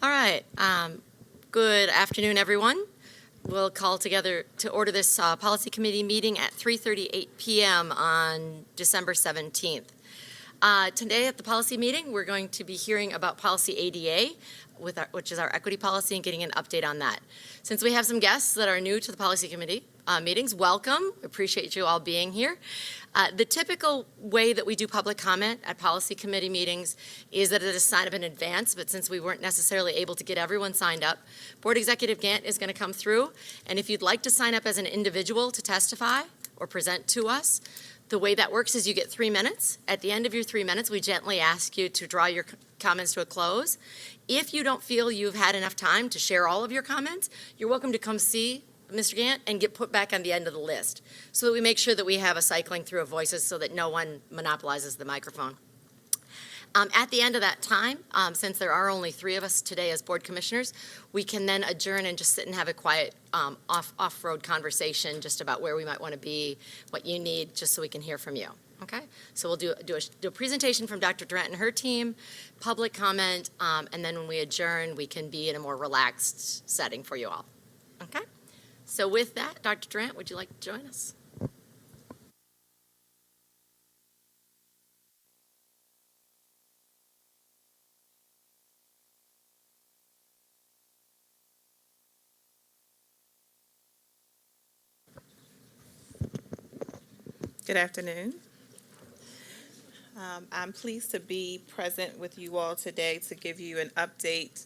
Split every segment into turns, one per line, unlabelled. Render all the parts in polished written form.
All right. Good afternoon, everyone. We'll call together to order this policy committee meeting at 3:38 p.m. on December 17th. Today at the policy meeting, we're going to be hearing about policy ADA, which is our equity policy, and getting an update on that. Since we have some guests that are new to the policy committee meetings, welcome. Appreciate you all being here. The typical way that we do public comment at policy committee meetings is that it is signed up in advance, but since we weren't necessarily able to get everyone signed up, Board Executive Gant is going to come through, and if you'd like to sign up as an individual to testify or present to us, the way that works is you get 3 minutes. At the end of your 3 minutes, we gently ask you to draw your comments to a close. If you don't feel you've had enough time to share all of your comments, you're welcome to come see Mr. Gant and get put back on the end of the list so that we make sure that we have a cycling through of voices so that no one monopolizes the microphone. At the end of that time, since there are only 3 of us today as board commissioners, we can then adjourn and just sit and have a quiet off-road conversation just about where we might want to be, what you need, just so we can hear from you. Okay? So we'll do a presentation from Dr. Durant and her team, public comment, and then when we adjourn, we can be in a more relaxed setting for you all. Okay? So with that, Dr. Durant, would you like to join us?
Good afternoon. I'm pleased to be present with you all today to give you an update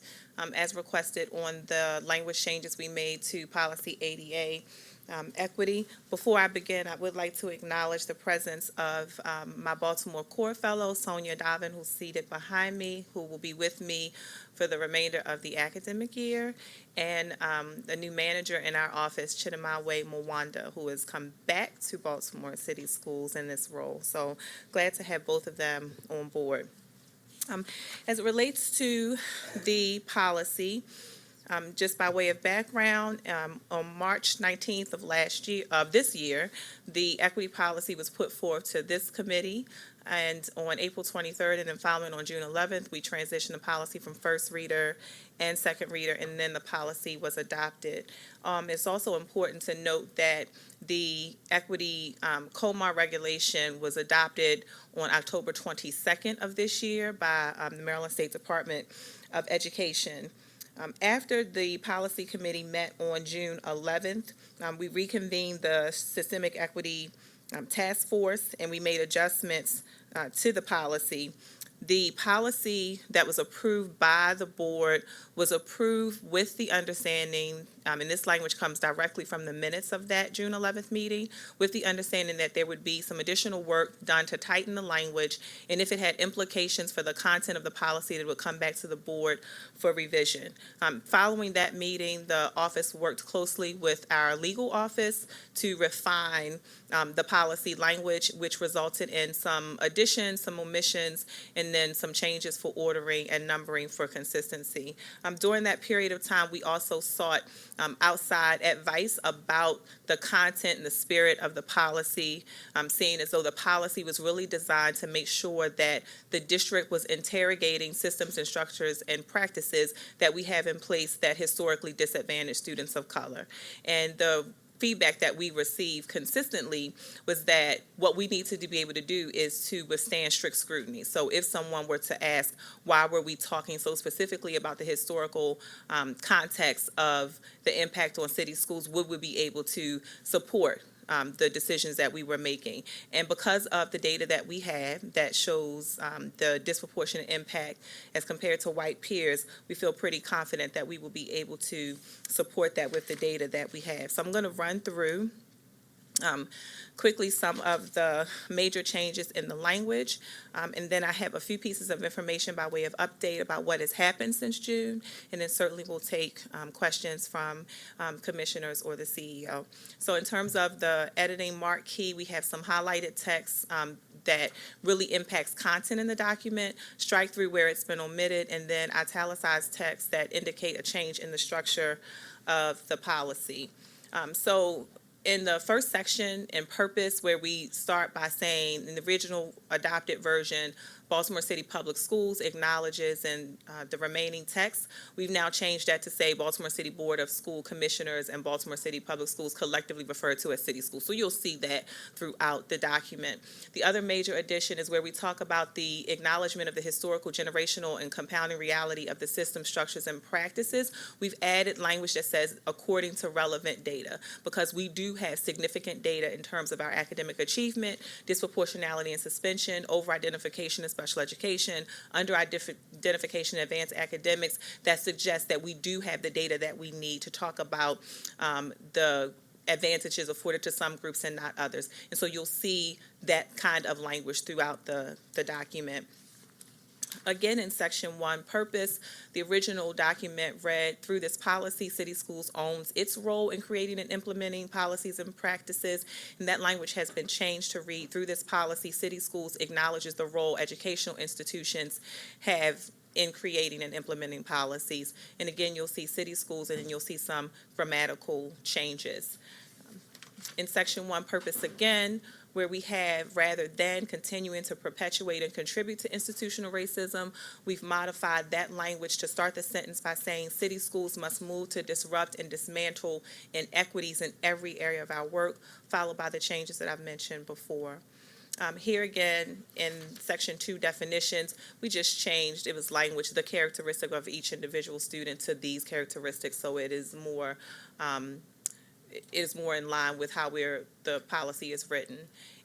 as requested on the language changes we made to policy ADA equity. Before I begin, I would like to acknowledge the presence of my Baltimore Core Fellow, Sonia Dobbin, who's seated behind me, who will be with me for the remainder of the academic year, and the new manager in our office, Chidemawe Mwanda, who has come back to Baltimore City Schools in this role. So glad to have both of them on board. As it relates to the policy, just by way of background, on March 19th of this year, the equity policy was put forth to this committee. And on April 23rd and then following on June 11th, we transitioned the policy from first reader and second reader, and then the policy was adopted. It's also important to note that the equity COMAR regulation was adopted on October 22nd of this year by the Maryland State Department of Education. After the policy committee met on June 11th, we reconvened the Systemic Equity Task Force, and we made adjustments to the policy. The policy that was approved by the board was approved with the understanding, and this language comes directly from the minutes of that June 11th meeting, with the understanding that there would be some additional work done to tighten the language, and if it had implications for the content of the policy, it would come back to the board for revision. Following that meeting, the office worked closely with our legal office to refine the policy language, which resulted in some additions, some omissions, and then some changes for ordering and numbering for consistency. During that period of time, we also sought outside advice about the content and the spirit of the policy, seeing as though the policy was really designed to make sure that the district was interrogating systems and structures and practices that we have in place that historically disadvantage students of color. And the feedback that we received consistently was that what we need to be able to do is to withstand strict scrutiny. So if someone were to ask, why were we talking so specifically about the historical context of the impact on city schools, would we be able to support the decisions that we were making? And because of the data that we had that shows the disproportionate impact as compared to white peers, we feel pretty confident that we will be able to support that with the data that we have. So I'm going to run through quickly some of the major changes in the language, and then I have a few pieces of information by way of update about what has happened since June, and then certainly we'll take questions from commissioners or the CEO. So in terms of the editing marquee, we have some highlighted text that really impacts content in the document, strike through where it's been omitted, and then italicized text that indicate a change in the structure of the policy. So in the first section, in purpose, where we start by saying in the original adopted version, Baltimore City Public Schools acknowledges in the remaining text. We've now changed that to say Baltimore City Board of School Commissioners and Baltimore City Public Schools collectively referred to as city schools. So you'll see that throughout the document. The other major addition is where we talk about the acknowledgement of the historical, generational, and compounding reality of the system, structures, and practices. We've added language that says according to relevant data, because we do have significant data in terms of our academic achievement, disproportionality and suspension, over-identification in special education, under-identification in advanced academics, that suggests that we do have the data that we need to talk about the advantages afforded to some groups and not others. And so you'll see that kind of language throughout the document. Again, in section 1, purpose, the original document read, through this policy, City Schools owns its role in creating and implementing policies and practices, and that language has been changed to read, through this policy, City Schools acknowledges the role educational institutions have in creating and implementing policies. And again, you'll see City Schools, and then you'll see some grammatical changes. In section 1, purpose again, where we have rather than continuing to perpetuate and contribute to institutional racism, we've modified that language to start the sentence by saying city schools must move to disrupt and dismantle inequities in every area of our work, followed by the changes that I've mentioned before. Here again, in section 2 definitions, we just changed, it was language, the characteristic of each individual student to these characteristics, so it is more in line with how the policy is written.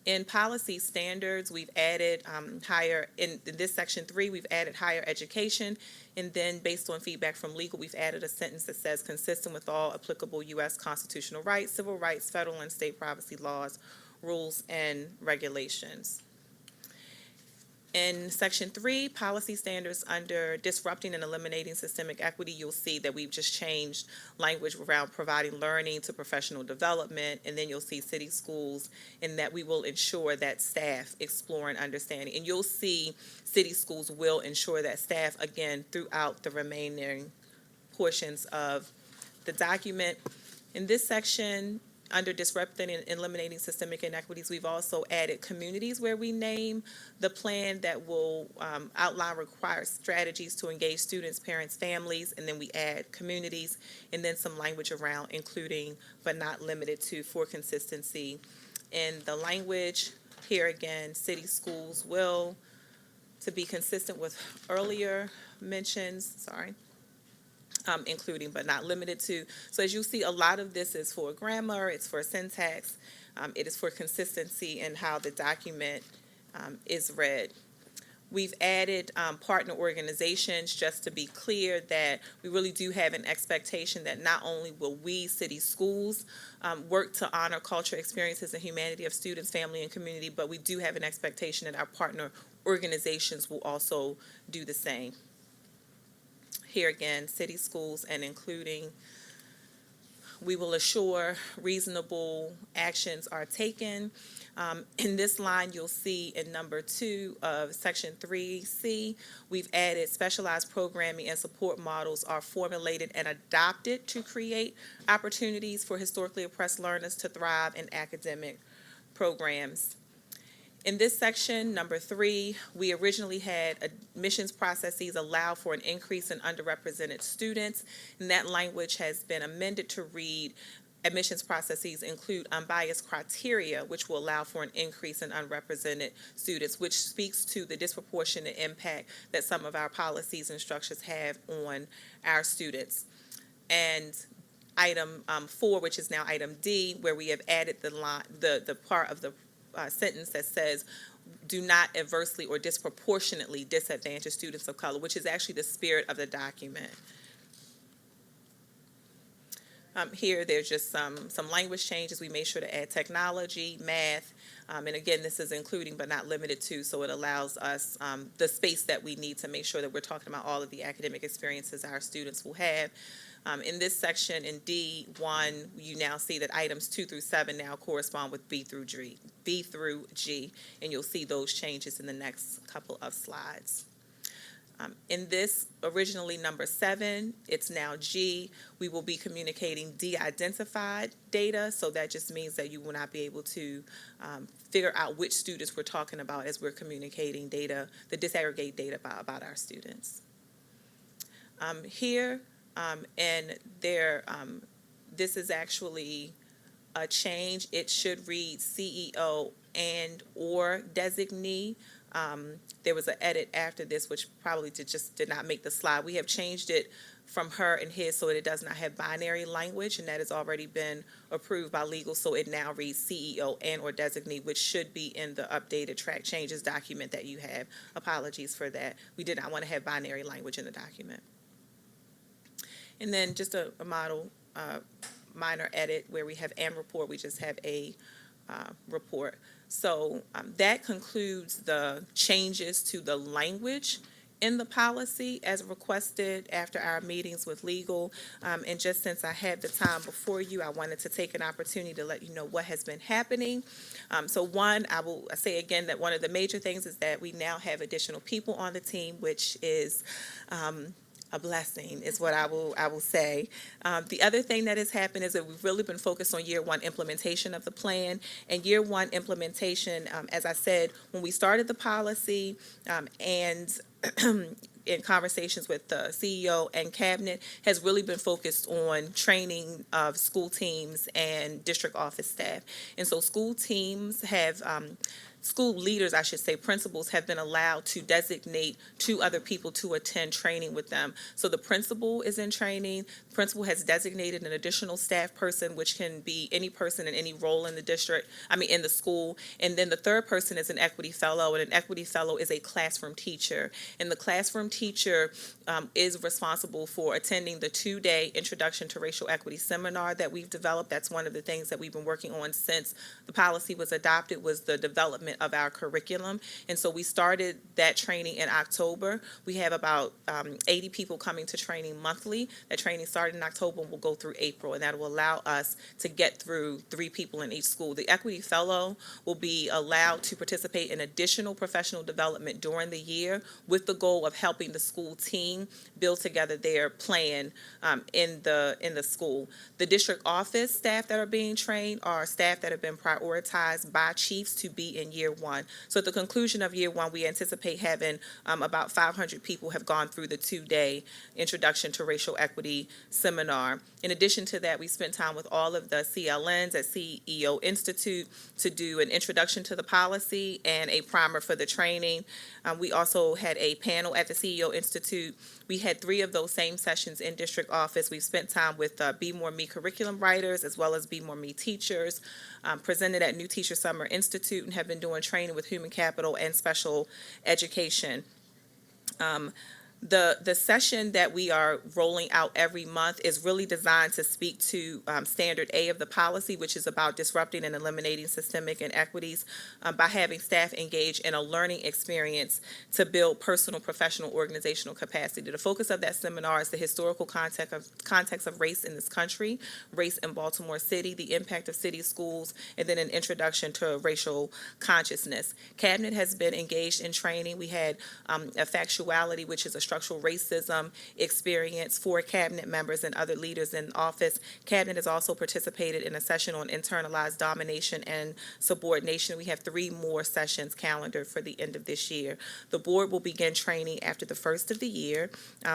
In policy standards, we've added in this section 3, we've added higher education, and then based on feedback from legal, we've added a sentence that says consistent with all applicable U.S. constitutional rights, civil rights, federal and state privacy laws, rules, and regulations. In section 3, policy standards under disrupting and eliminating systemic equity, you'll see that we've just changed language around providing learning to professional development, and then you'll see city schools, in that we will ensure that staff explore and understanding. And you'll see city schools will ensure that staff, again, throughout the remaining portions of the document. In this section, under disrupting and eliminating systemic inequities, we've also added communities, where we name the plan that will outline required strategies to engage students, parents, families, and then we add communities, and then some language around including but not limited to for consistency. In the language, here again, city schools will, to be consistent with earlier mentions, including but not limited to. So as you see, a lot of this is for grammar, it's for syntax, it is for consistency in how the document is read. We've added partner organizations, just to be clear that we really do have an expectation that not only will we, city schools, work to honor culture, experiences, and humanity of students, family, and community, but we do have an expectation that our partner organizations will also do the same. Here again, city schools and including, we will assure reasonable actions are taken. In this line, you'll see in number 2 of section 3C, we've added specialized programming and support models are formulated and adopted to create opportunities for historically oppressed learners to thrive in academic programs. In this section, number 3, we originally had admissions processes allow for an increase in underrepresented students, and that language has been amended to read admissions processes include unbiased criteria, which will allow for an increase in unrepresented students, which speaks to the disproportionate impact that some of our policies and structures have on our students. And item 4, which is now item D, where we have added the part of the sentence that says, do not adversely or disproportionately disadvantage students of color, which is actually the spirit of the document. Here, there's just some language changes. We made sure to add technology, math, and again, this is including but not limited to, so it allows us the space that we need to make sure that we're talking about all of the academic experiences our students will have. In this section, in D1, you now see that items 2 through 7 now correspond with B through G, and you'll see those changes in the next couple of slides. In this, originally number 7, it's now G. We will be communicating de-identified data, so that just means that you will not be able to figure out which students we're talking about as we're communicating data, the disaggregate data about our students. Here, and there, this is actually a change. It should read CEO and or designee. There was an edit after this, which probably just did not make the slide. We have changed it from her and his so it does not have binary language, and that has already been approved by legal, so it now reads CEO and or designee, which should be in the updated track changes document that you have. Apologies for that. We did not want to have binary language in the document. And then just a minor edit where we have and report, we just have a report. So that concludes the changes to the language in the policy as requested after our meetings with legal. And just since I had the time before you, I wanted to take an opportunity to let you know what has been happening. So one, I will say again that one of the major things is that we now have additional people on the team, which is a blessing is what I will say. The other thing that has happened is that we've really been focused on year 1 implementation of the plan. And year 1 implementation, as I said, when we started the policy and in conversations with the CEO and cabinet, has really been focused on training of school teams and district office staff. And so school teams have school leaders, I should say, principals have been allowed to designate 2 other people to attend training with them. So the principal is in training. The principal has designated an additional staff person, which can be any person in any role in the district, in the school. And then the third person is an equity fellow, and an equity fellow is a classroom teacher. And the classroom teacher is responsible for attending the 2-day Introduction to Racial Equity seminar that we've developed. That's one of the things that we've been working on since the policy was adopted, was the development of our curriculum. And so we started that training in October. We have about 80 people coming to training monthly. That training started in October and will go through April, and that will allow us to get through 3 people in each school. The equity fellow will be allowed to participate in additional professional development during the year with the goal of helping the school team build together their plan in the school. The district office staff that are being trained are staff that have been prioritized by chiefs to be in year 1. So at the conclusion of year 1, we anticipate having about 500 people have gone through the 2-day Introduction to Racial Equity seminar. In addition to that, we spent time with all of the CLNs at CEO Institute to do an introduction to the policy and a primer for the training. We also had a panel at the CEO Institute. We had 3 of those same sessions in district office. We've spent time with Be More Me curriculum writers as well as Be More Me teachers, presented at New Teacher Summer Institute, and have been doing training with human capital and special education. The session that we are rolling out every month is really designed to speak to Standard A of the policy, which is about disrupting and eliminating systemic inequities by having staff engage in a learning experience to build personal, professional, organizational capacity. The focus of that seminar is the historical context of race in this country, race in Baltimore City, the impact of city schools, and then an introduction to racial consciousness. Cabinet has been engaged in training. We had a factuality, which is a structural racism experience for cabinet members and other leaders in office. Cabinet has also participated in a session on internalized domination and subordination. We have 3 more sessions calendared for the end of this year. The board will begin training after the first of the year,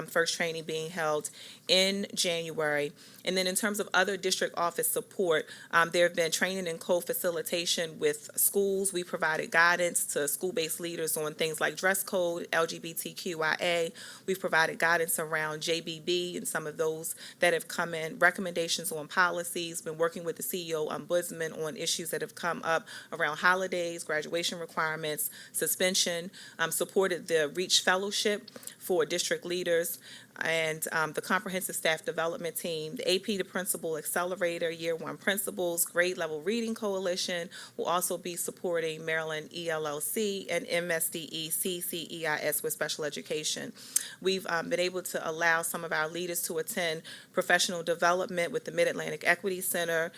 first training being held in January. And then in terms of other district office support, there have been training and co-facilitation with schools. We provided guidance to school-based leaders on things like dress code, LGBTQIA. We've provided guidance around JBB and some of those that have come in, recommendations on policies, been working with the CEO Ombudsman on issues that have come up around holidays, graduation requirements, suspension, supported the REACH Fellowship for district leaders, and the Comprehensive Staff Development Team, the AP to Principal Accelerator, Year 1 Principals, Grade Level Reading Coalition will also be supporting Maryland ELLC and MSDE CCEIS with special education. We've been able to allow some of our leaders to attend professional development with the Mid-Atlantic Equity Center.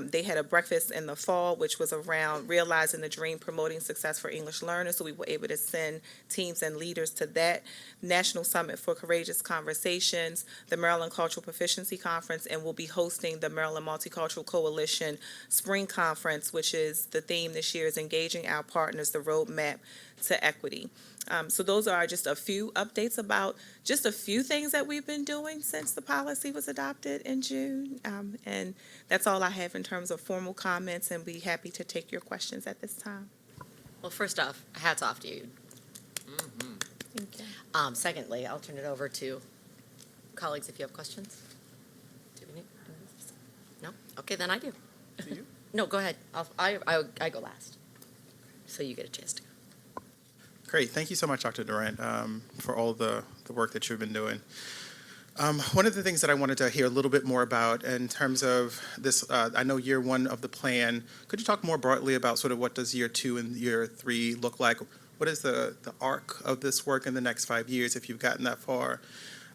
They had a breakfast in the fall, which was around realizing the dream, promoting success for English learners, so we were able to send teams and leaders to that. National Summit for Courageous Conversations, the Maryland Cultural Proficiency Conference, and we'll be hosting the Maryland Multicultural Coalition Spring Conference, which is the theme this year is engaging our partners, the roadmap to equity. So those are just a few updates about just a few things that we've been doing since the policy was adopted in June. And that's all I have in terms of formal comments, and be happy to take your questions at this time.
Well, first off, hats off to you.
Thank you.
Secondly, I'll turn it over to colleagues if you have questions. Do we need? No? Okay, then I do.
Do you?
No, go ahead. I go last, so you get a chance to go.
Great. Thank you so much, Dr. Durant, for all the work that you've been doing. One of the things that I wanted to hear a little bit more about in terms of this, I know year 1 of the plan, could you talk more broadly about sort of what does year 2 and year 3 look like? What is the arc of this work in the next 5 years, if you've gotten that far?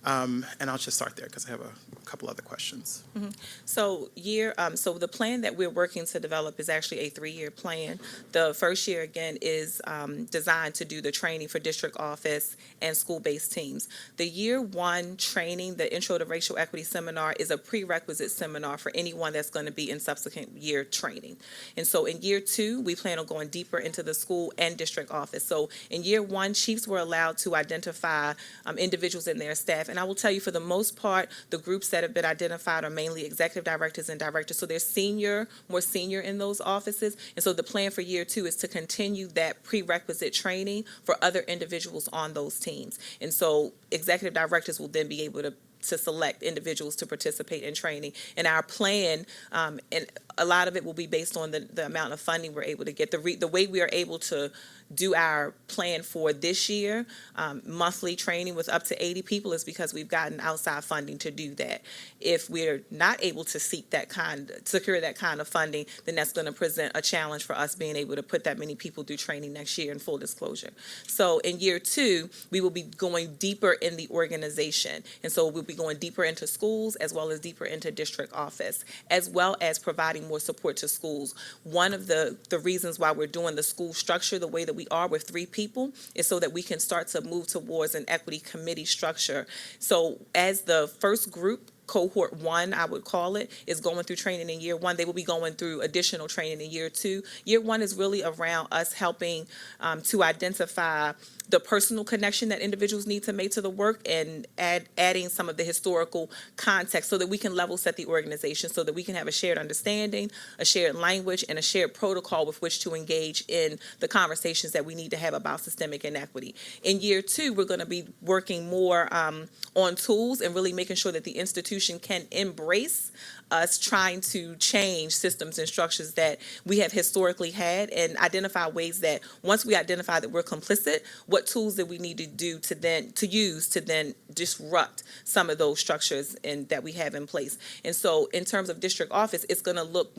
And I'll just start there because I have a couple other questions.
So the plan that we're working to develop is actually a 3-year plan. The first year, again, is designed to do the training for district office and school-based teams. The year 1 training, the Intro to Racial Equity Seminar, is a prerequisite seminar for anyone that's going to be in subsequent year training. And so in year 2, we plan on going deeper into the school and district office. So in year 1, chiefs were allowed to identify individuals in their staff. And I will tell you, for the most part, the groups that have been identified are mainly executive directors and directors. So they're more senior in those offices. And so the plan for year 2 is to continue that prerequisite training for other individuals on those teams. And so executive directors will then be able to select individuals to participate in training. And our plan, and a lot of it will be based on the amount of funding we're able to get. The way we are able to do our plan for this year, monthly training with up to 80 people, is because we've gotten outside funding to do that. If we're not able to secure that kind of funding, then that's going to present a challenge for us being able to put that many people through training next year, in full disclosure. So in year 2, we will be going deeper in the organization. And so we'll be going deeper into schools as well as deeper into district office, as well as providing more support to schools. One of the reasons why we're doing the school structure the way that we are with 3 people is so that we can start to move towards an equity committee structure. So as the first group, cohort 1, I would call it, is going through training in year 1, they will be going through additional training in year 2. Year 1 is really around us helping to identify the personal connection that individuals need to make to the work, and adding some of the historical context so that we can level set the organization, so that we can have a shared understanding, a shared language, and a shared protocol with which to engage in the conversations that we need to have about systemic inequity. In year 2, we're going to be working more on tools and really making sure that the institution can embrace us trying to change systems and structures that we have historically had, and identify ways that, once we identify that we're complicit, what tools that we need to do to use to then disrupt some of those structures that we have in place. And so in terms of district office, it's going to look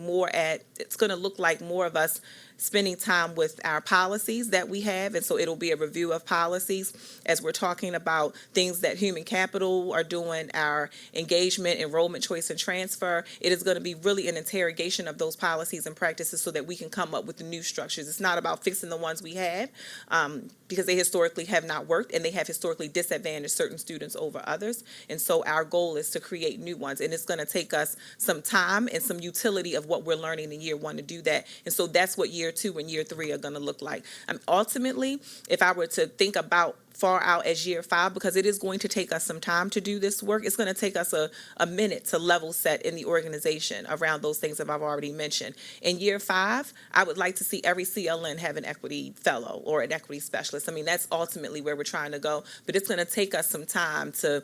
like more of us spending time with our policies that we have. And so it'll be a review of policies as we're talking about things that human capital are doing, our engagement, enrollment, choice, and transfer. It is going to be really an interrogation of those policies and practices so that we can come up with the new structures. It's not about fixing the ones we have, because they historically have not worked, and they have historically disadvantaged certain students over others. And so our goal is to create new ones. And it's going to take us some time and some utility of what we're learning in year 1 to do that. And so that's what year 2 and year 3 are going to look like. Ultimately, if I were to think about far out as year 5, because it is going to take us some time to do this work, it's going to take us a minute to level set in the organization around those things that I've already mentioned. In year 5, I would like to see every CLN have an equity fellow or an equity specialist. I mean, that's ultimately where we're trying to go, but it's going to take us some time to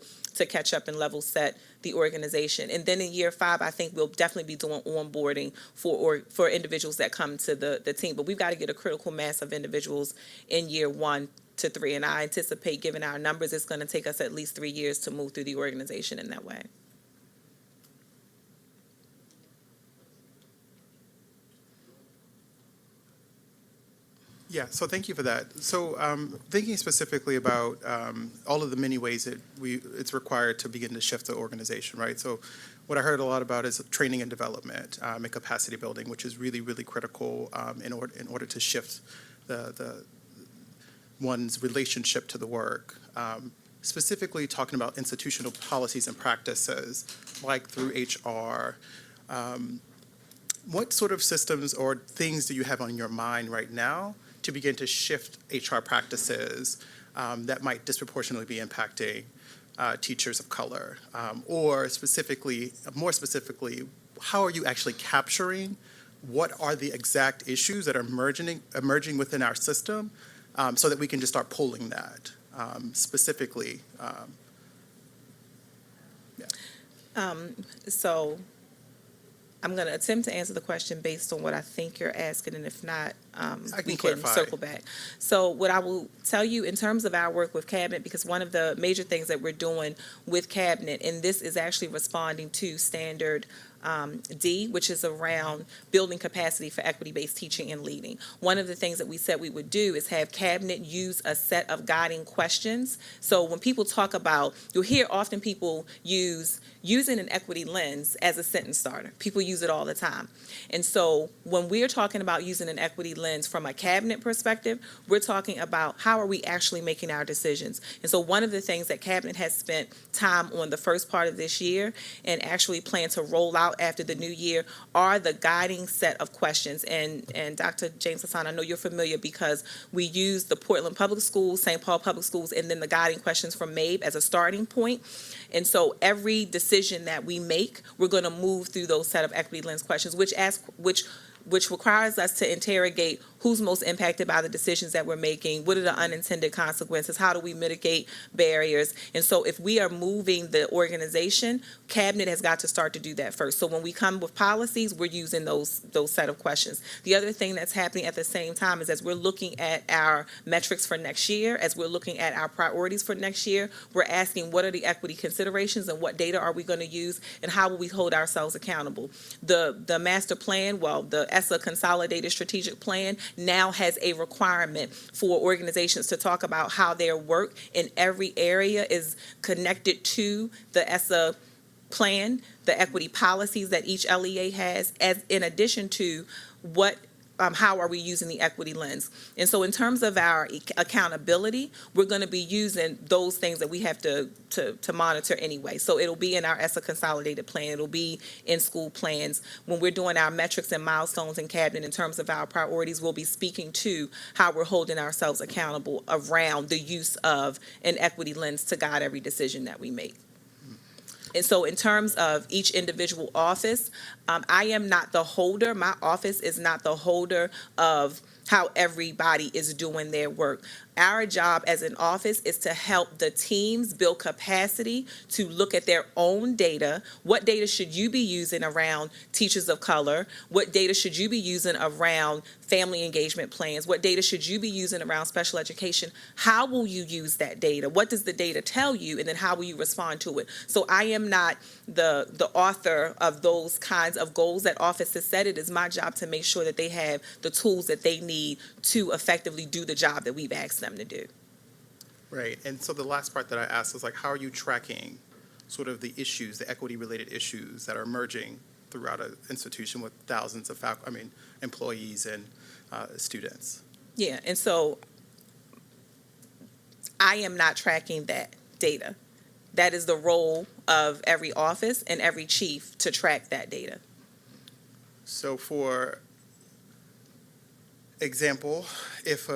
catch up and level set the organization. And then in year 5, I think we'll definitely be doing onboarding for individuals that come to the team. But we've got to get a critical mass of individuals in year 1 to 3. And I anticipate, given our numbers, it's going to take us at least 3 years to move through the organization in that way.
Yeah, so thank you for that. So thinking specifically about all of the many ways that it's required to begin to shift the organization, right? So what I heard a lot about is training and development and capacity building, which is really, really critical in order to shift the one's relationship to the work. Specifically talking about institutional policies and practices, like through HR. What sort of systems or things do you have on your mind right now to begin to shift HR practices that might disproportionately be impacting teachers of color? Or more specifically, how are you actually capturing what are the exact issues that are emerging within our system so that we can just start pulling that specifically?
So I'm going to attempt to answer the question based on what I think you're asking, and if not, we can
clarify.
circle back. So what I will tell you in terms of our work with Cabinet, because one of the major things that we're doing with Cabinet, and this is actually responding to Standard D, which is around building capacity for equity-based teaching and leading. One of the things that we said we would do is have Cabinet use a set of guiding questions. So when people talk about, you'll hear often people using an equity lens as a sentence starter. People use it all the time. And so when we're talking about using an equity lens from a Cabinet perspective, we're talking about how are we actually making our decisions. And so one of the things that Cabinet has spent time on the first part of this year and actually plan to roll out after the new year are the guiding set of questions. And Dr. James Hassan, I know you're familiar because we use the Portland Public Schools, St. Paul Public Schools, and then the guiding questions from MABE as a starting point. And so every decision that we make, we're going to move through those set of equity lens questions, which requires us to interrogate who's most impacted by the decisions that we're making, what are the unintended consequences, how do we mitigate barriers. And so if we are moving the organization, Cabinet has got to start to do that first. So when we come with policies, we're using those set of questions. The other thing that's happening at the same time is as we're looking at our metrics for next year, as we're looking at our priorities for next year, we're asking what are the equity considerations and what data are we going to use and how will we hold ourselves accountable. The master plan, the ESSA Consolidated Strategic Plan now has a requirement for organizations to talk about how their work in every area is connected to the ESSA plan, the equity policies that each LEA has, as in addition to how are we using the equity lens. And so in terms of our accountability, we're going to be using those things that we have to monitor anyway. So it'll be in our ESSA consolidated plan. It'll be in school plans. When we're doing our metrics and milestones in Cabinet in terms of our priorities, we'll be speaking to how we're holding ourselves accountable around the use of an equity lens to guide every decision that we make. And so in terms of each individual office, I am not the holder. My office is not the holder of how everybody is doing their work. Our job as an office is to help the teams build capacity to look at their own data. What data should you be using around teachers of color? What data should you be using around family engagement plans? What data should you be using around special education? How will you use that data? What does the data tell you? And then how will you respond to it? So I am not the author of those kinds of goals that office has set. It is my job to make sure that they have the tools that they need to effectively do the job that we've asked them to do.
Right, and so the last part that I asked is how are you tracking sort of the issues, the equity-related issues that are emerging throughout an institution with thousands of employees and students?
Yeah, and so I am not tracking that data. That is the role of every office and every chief to track that data.
So for example, if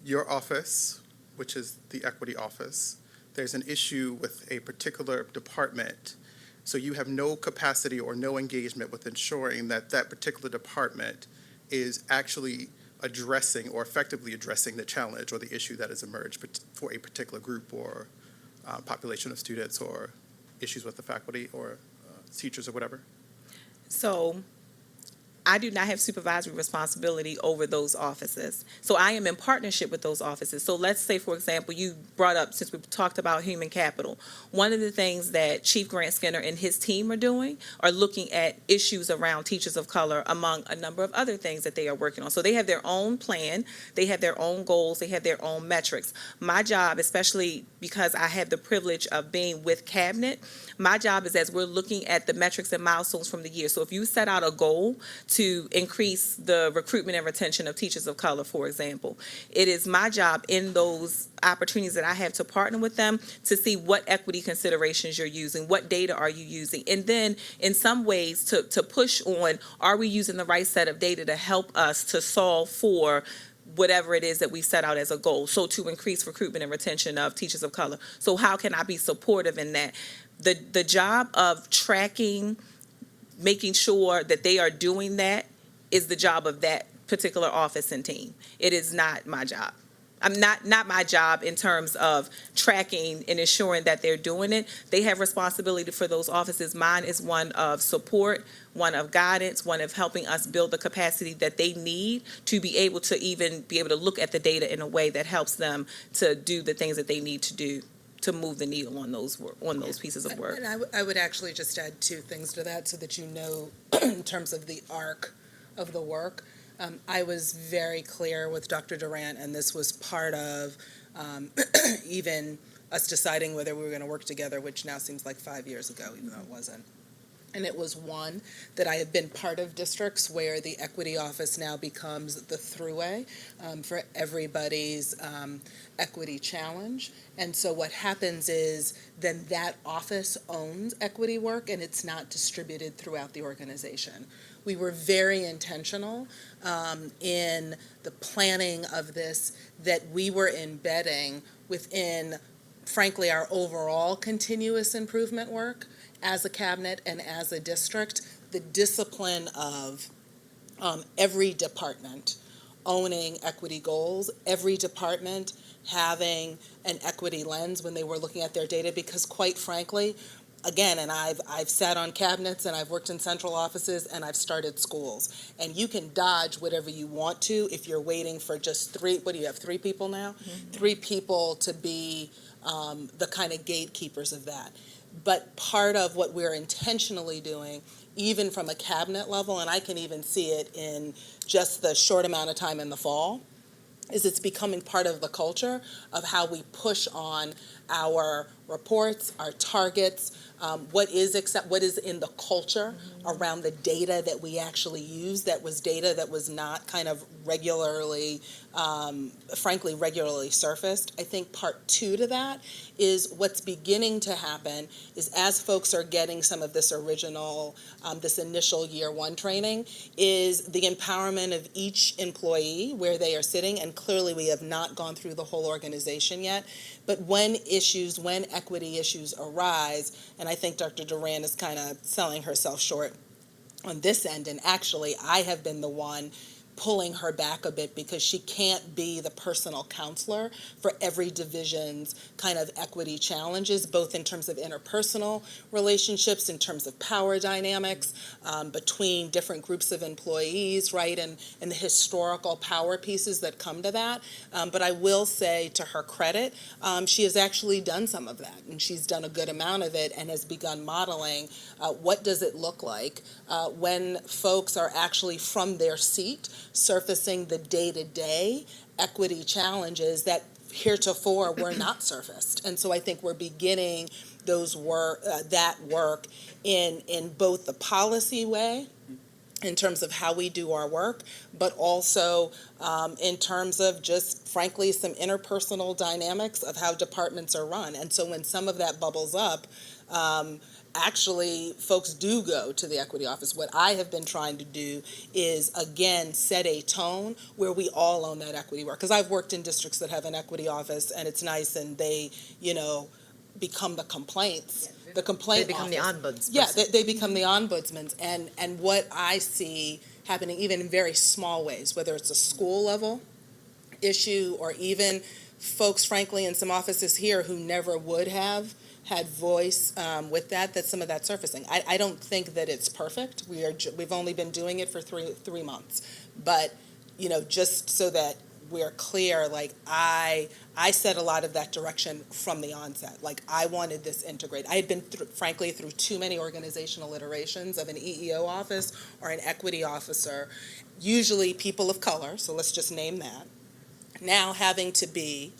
your office, which is the equity office, there's an issue with a particular department, so you have no capacity or no engagement with ensuring that that particular department is actually addressing or effectively addressing the challenge or the issue that has emerged for a particular group or population of students or issues with the faculty or teachers or whatever?
So I do not have supervisory responsibility over those offices. So I am in partnership with those offices. So let's say, for example, you brought up, since we talked about human capital, one of the things that Chief Grant Skinner and his team are doing are looking at issues around teachers of color, among a number of other things that they are working on. So they have their own plan, they have their own goals, they have their own metrics. My job, especially because I have the privilege of being with Cabinet, my job is, as we're looking at the metrics and milestones from the year. So if you set out a goal to increase the recruitment and retention of teachers of color, for example, it is my job in those opportunities that I have to partner with them to see what equity considerations you're using, what data are you using, and then in some ways to push on, are we using the right set of data to help us to solve for whatever it is that we set out as a goal. So to increase recruitment and retention of teachers of color. So how can I be supportive in that? The job of tracking, making sure that they are doing that, is the job of that particular office and team. It is not my job. I'm not my job in terms of tracking and ensuring that they're doing it. They have responsibility for those offices. Mine is one of support, one of guidance, one of helping us build the capacity that they need to be able to even be able to look at the data in a way that helps them to do the things that they need to do to move the needle on those pieces of work.
And I would actually just add two things to that so that you know in terms of the arc of the work. I was very clear with Dr. Durant, and this was part of even us deciding whether we were going to work together, which now seems like 5 years ago, even though it wasn't. And it was one that I have been part of districts where the equity office now becomes the throughway for everybody's equity challenge. And so what happens is then that office owns equity work and it's not distributed throughout the organization. We were very intentional in the planning of this, that we were embedding within, frankly, our overall continuous improvement work as a cabinet and as a district, the discipline of every department owning equity goals, every department having an equity lens when they were looking at their data, because quite frankly, again, and I've sat on cabinets and I've worked in central offices and I've started schools, and you can dodge whatever you want to if you're waiting for just three people now? Mm-hmm. 3 people to be the kind of gatekeepers of that. But part of what we're intentionally doing, even from a cabinet level, and I can even see it in just the short amount of time in the fall, is it's becoming part of the culture of how we push on our reports, our targets, what is in the culture around the data that we actually use, that was data that was not kind of regularly surfaced. I think part 2 to that is what's beginning to happen is, as folks are getting some of this this initial year 1 training, is the empowerment of each employee where they are sitting, and clearly we have not gone through the whole organization yet, but when equity issues arise, and I think Dr. Duran is kind of selling herself short on this end, and actually I have been the one pulling her back a bit because she can't be the personal counselor for every division's kind of equity challenges, both in terms of interpersonal relationships, in terms of power dynamics between different groups of employees, right, and the historical power pieces that come to that. But I will say, to her credit, she has actually done some of that, and she's done a good amount of it and has begun modeling what does it look like when folks are actually from their seat surfacing the day-to-day equity challenges that heretofore were not surfaced. And so I think we're beginning that work in both the policy way, in terms of how we do our work, but also in terms of just, frankly, some interpersonal dynamics of how departments are run. And so when some of that bubbles up, actually, folks do go to the equity office. What I have been trying to do is, again, set a tone where we all own that equity work. Because I've worked in districts that have an equity office, and it's nice, and they, become the complaints. Yeah, the complaint
They become
office.
the ombudsman.
Yeah, they become the ombudsmen. And what I see happening, even in very small ways, whether it's a school level issue or even folks, frankly, in some offices here who never would have had voice with that some of that's surfacing. I don't think that it's perfect. We've only been doing it for three months, but just so that we're clear, like I set a lot of that direction from the onset. Like I wanted this integrated. I had been frankly through too many organizational iterations of an EEO office or an equity officer, usually people of color. So let's just name that. Now having to be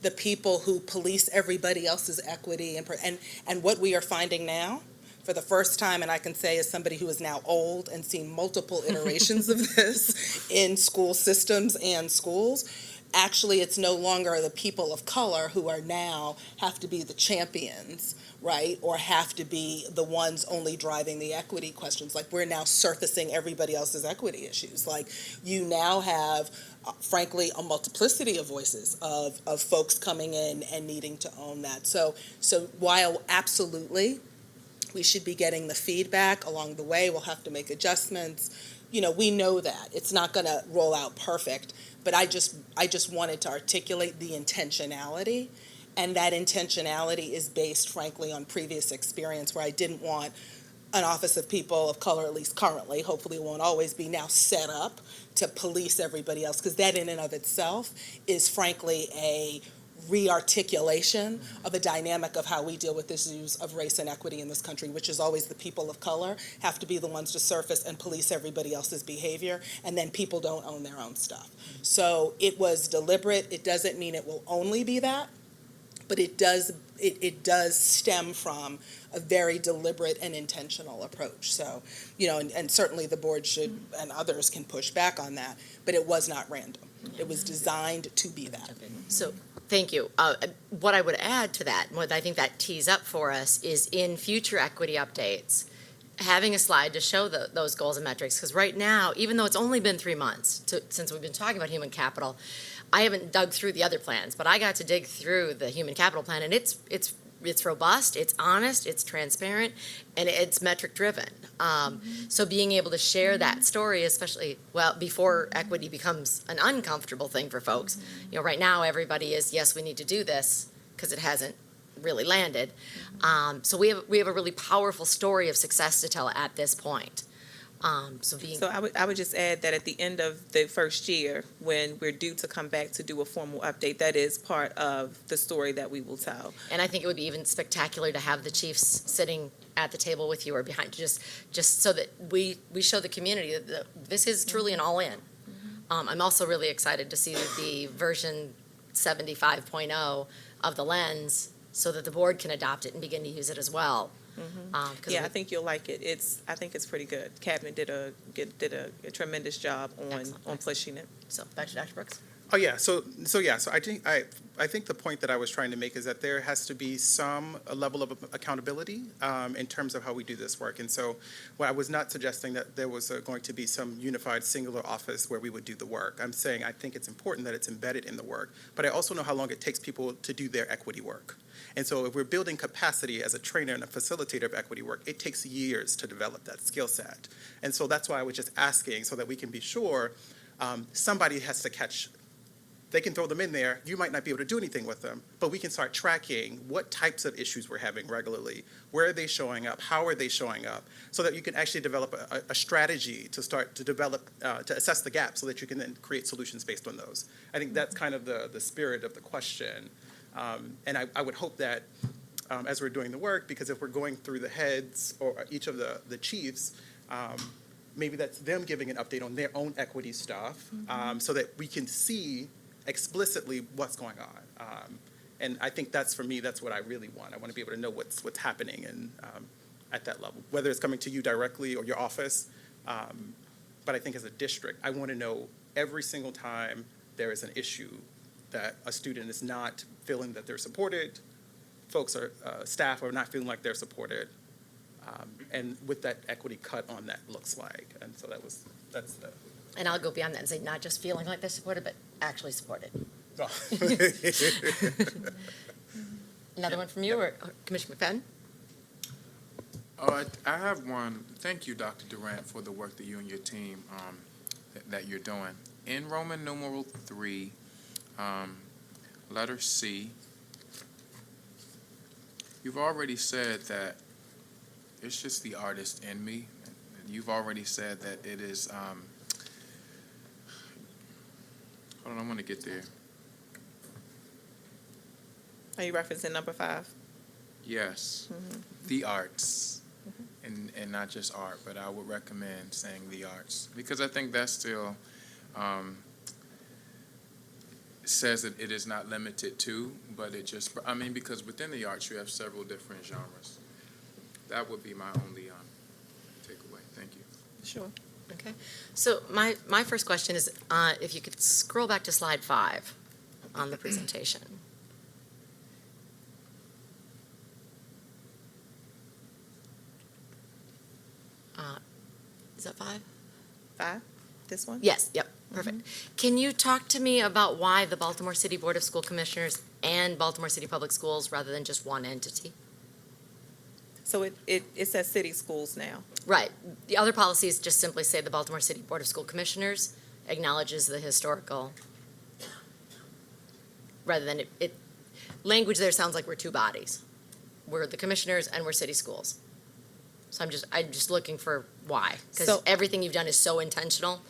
the people who police everybody else's equity and what we are finding now for the first time, and I can say as somebody who is now old and seen multiple iterations of this in school systems and schools, actually it's no longer the people of color who are now have to be the champions, right? Or have to be the ones only driving the equity questions. Like we're now surfacing everybody else's equity issues. Like you now have frankly, a multiplicity of voices of folks coming in and needing to own that. So while absolutely we should be getting the feedback along the way, we'll have to make adjustments. We know that. It's not going to roll out perfect, but I just wanted to articulate the intentionality, and that intentionality is based, frankly, on previous experience where I didn't want an Office of People of Color, at least currently, hopefully it won't always be now set up to police everybody else, because that in and of itself is frankly a re-articulation of a dynamic of how we deal with issues of race and equity in this country, which is always the people of color have to be the ones to surface and police everybody else's behavior, and then people don't own their own stuff. So it was deliberate. It doesn't mean it will only be that, but it does stem from a very deliberate and intentional approach. So, and certainly the board should, and others can push back on that, but it was not random. It was designed to be that.
So, thank you. What I would add to that, what I think that tees up for us, is in future equity updates, having a slide to show those goals and metrics. Because right now, even though it's only been 3 months since we've been talking about human capital, I haven't dug through the other plans, but I got to dig through the human capital plan, and it's robust, it's honest, it's transparent, and it's metric driven. So being able to share that story, especially before equity becomes an uncomfortable thing for folks. Right now everybody is, yes, we need to do this because it hasn't really landed. So we have a really powerful story of success to tell at this point. So
I would just add that at the end of the first year, when we're due to come back to do a formal update, that is part of the story that we will tell.
And I think it would be even spectacular to have the chiefs sitting at the table with you or behind, just so that we show the community that this is truly an all-in. I'm also really excited to see the version 75.0 of the lens so that the board can adopt it and begin to use it as well.
I think you'll like it. I think it's pretty good. Cabinet did a tremendous job on pushing it.
So back to Dr. Brooks.
Oh yeah, so I think the point that I was trying to make is that there has to be some level of accountability in terms of how we do this work. And so, I was not suggesting that there was going to be some unified singular office where we would do the work. I'm saying I think it's important that it's embedded in the work, but I also know how long it takes people to do their equity work. And so if we're building capacity as a trainer and a facilitator of equity work, it takes years to develop that skill set. And so that's why I was just asking, so that we can be sure somebody has to catch. They can throw them in there. You might not be able to do anything with them, but we can start tracking what types of issues we're having regularly. Where are they showing up? How are they showing up? So that you can actually develop a strategy to start to develop, to assess the gaps so that you can then create solutions based on those. I think that's kind of the spirit of the question. And I would hope that as we're doing the work, because if we're going through the heads or each of the chiefs, maybe that's them giving an update on their own equity stuff so that we can see explicitly what's going on. And I think that's, for me, that's what I really want. I want to be able to know what's happening and at that level, whether it's coming to you directly or your office. But I think as a district, I want to know every single time there is an issue that a student is not feeling that they're supported, staff are not feeling like they're supported, and what that equity cut on that looks like. And so that's the.
And I'll go beyond that and say not just feeling like they're supported, but actually supported.
Oh.
Another one from you, or Commissioner McFadden?
I have one. Thank you, Dr. Durant, for the work that you and your team that you're doing. In Roman numeral 3, letter C, You've already said that it's just the artist in me. You've already said that it is, hold on, I want to get there.
Are you referencing number 5?
Yes, the arts, and not just art, but I would recommend saying the arts, because I think that still says that it is not limited to, but it just, I mean, because within the arts you have several different genres. That would be my only takeaway. Thank you.
Sure.
Okay. So my first question is, if you could scroll back to slide 5 on the presentation. Is that 5?
5? This one?
Yes, yep, perfect. Can you talk to me about why the Baltimore City Board of School Commissioners and Baltimore City Public Schools rather than just one entity?
So it says city schools now.
Right. The other policies just simply say the Baltimore City Board of School Commissioners acknowledges the historical, rather than it language there sounds like we're two bodies. We're the commissioners and we're city schools. So I'm just looking for why, because
So-
everything you've done is so intentional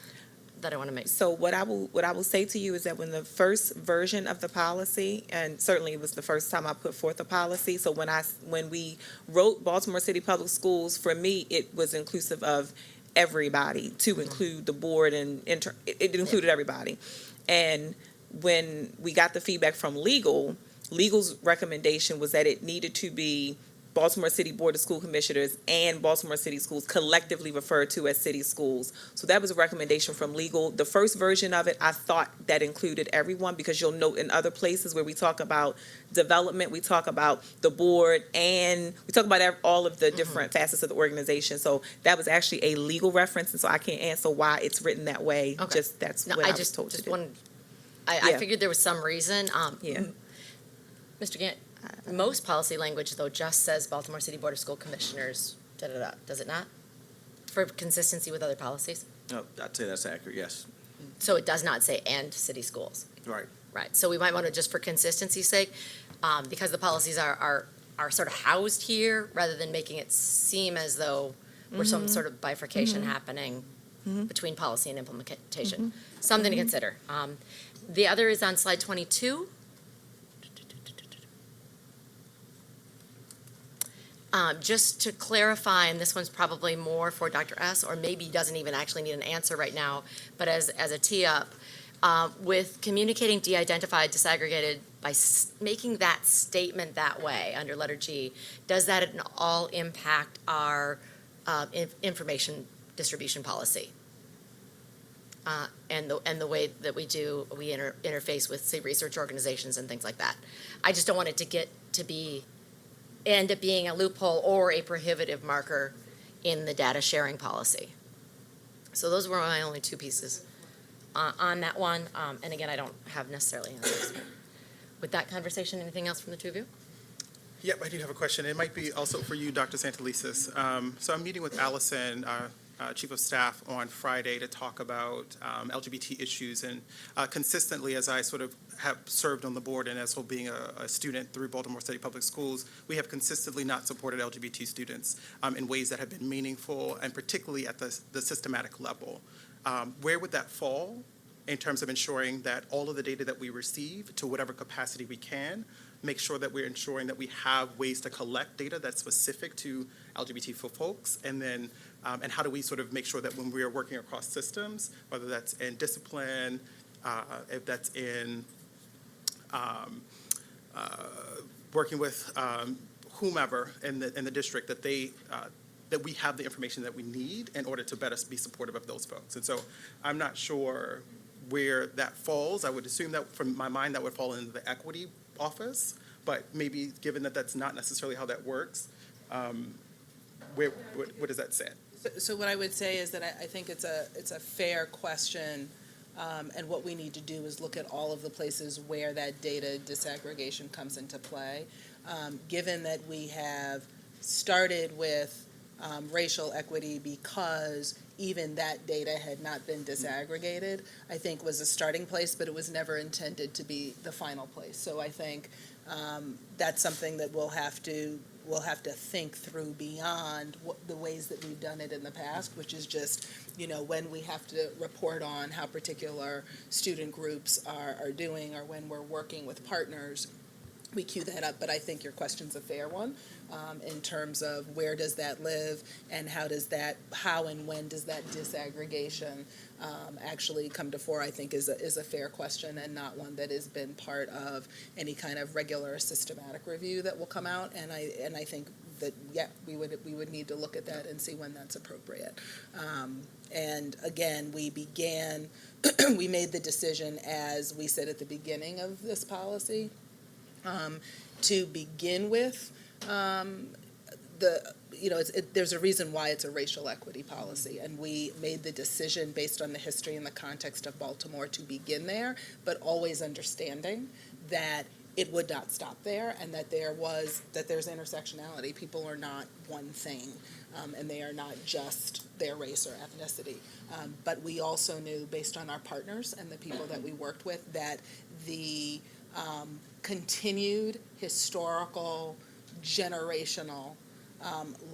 that I want to make.
So what I will say to you is that when the first version of the policy, and certainly it was the first time I put forth a policy, so when we wrote Baltimore City Public Schools, for me, it was inclusive of everybody, to include the board, and it included everybody. And when we got the feedback from legal's recommendation was that it needed to be Baltimore City Board of School Commissioners and Baltimore City Schools collectively referred to as city schools. So that was a recommendation from legal. The first version of it, I thought that included everyone, because you'll note in other places where we talk about development, we talk about the board, and we talk about all of the different facets of the organization. So that was actually a legal reference, and so I can't answer why it's written that way.
Okay.
Just that's
No,
what
I
was
just
told to do.
wanted, I
Yeah.
figured there was some reason.
Yeah.
Mr. Gant, most policy language, though, just says Baltimore City Board of School Commissioners, da-da-da, does it not? For consistency with other policies?
No, I'd say that's accurate, yes.
So it does not say "and city schools."
Right.
Right, so we might want to, just for consistency's sake, because the policies are sort of housed here, rather than making it seem as though we're some sort of bifurcation happening between policy and implementation. Something to consider. The other is on slide 22. Just to clarify, and this one's probably more for Dr. S., or maybe doesn't even actually need an answer right now, but as a tee-up, with communicating de-identified, disaggregated, by making that statement that way under letter G, does that at all impact our information distribution policy? And the way that we interface with, say, research organizations and things like that. I just don't want it to end up being a loophole or a prohibitive marker in the data sharing policy. So those were my only two pieces on that one. And again, I don't have necessarily answers. With that conversation, anything else from the two of you?
Yep, I do have a question. It might be also for you, Dr. Santelises. So I'm meeting with Allison, Chief of Staff, on Friday to talk about LGBT issues. And consistently, as I sort of have served on the board and as well being a student through Baltimore City Public Schools, we have consistently not supported LGBT students in ways that have been meaningful, and particularly at the systematic level. Where would that fall in terms of ensuring that all of the data that we receive, to whatever capacity we can, make sure that we're ensuring that we have ways to collect data that's specific to LGBT folks, and then and how do we sort of make sure that when we are working across systems, whether that's in discipline, if that's in working with whomever in the district, that that we have the information that we need in order to better be supportive of those folks. And so I'm not sure where that falls. I would assume that, from my mind, that would fall into the equity office, but maybe given that that's not necessarily how that works, where does that sit?
So what I would say is that I think it's a fair question, and what we need to do is look at all of the places where that data disaggregation comes into play. Given that we have started with racial equity because even that data had not been disaggregated, I think was a starting place, but it was never intended to be the final place. So I think That's something that we'll have to think through beyond the ways that we've done it in the past, which is just, when we have to report on how particular student groups are doing, or when we're working with partners, we cue that up. But I think your question's a fair one, in terms of where does that live, and how and when does that disaggregation actually come to fore, I think is a fair question, and not one that has been part of any kind of regular systematic review that will come out. And I think that, we would need to look at that and see when that's appropriate. And again, we made the decision, as we said at the beginning of this policy, to begin with, there's a reason why it's a racial equity policy, and we made the decision based on the history and the context of Baltimore to begin there, but always understanding that it would not stop there, and that there's intersectionality. People are not one thing, and they are not just their race or ethnicity. But we also knew, based on our partners and the people that we worked with, that the continued historical, generational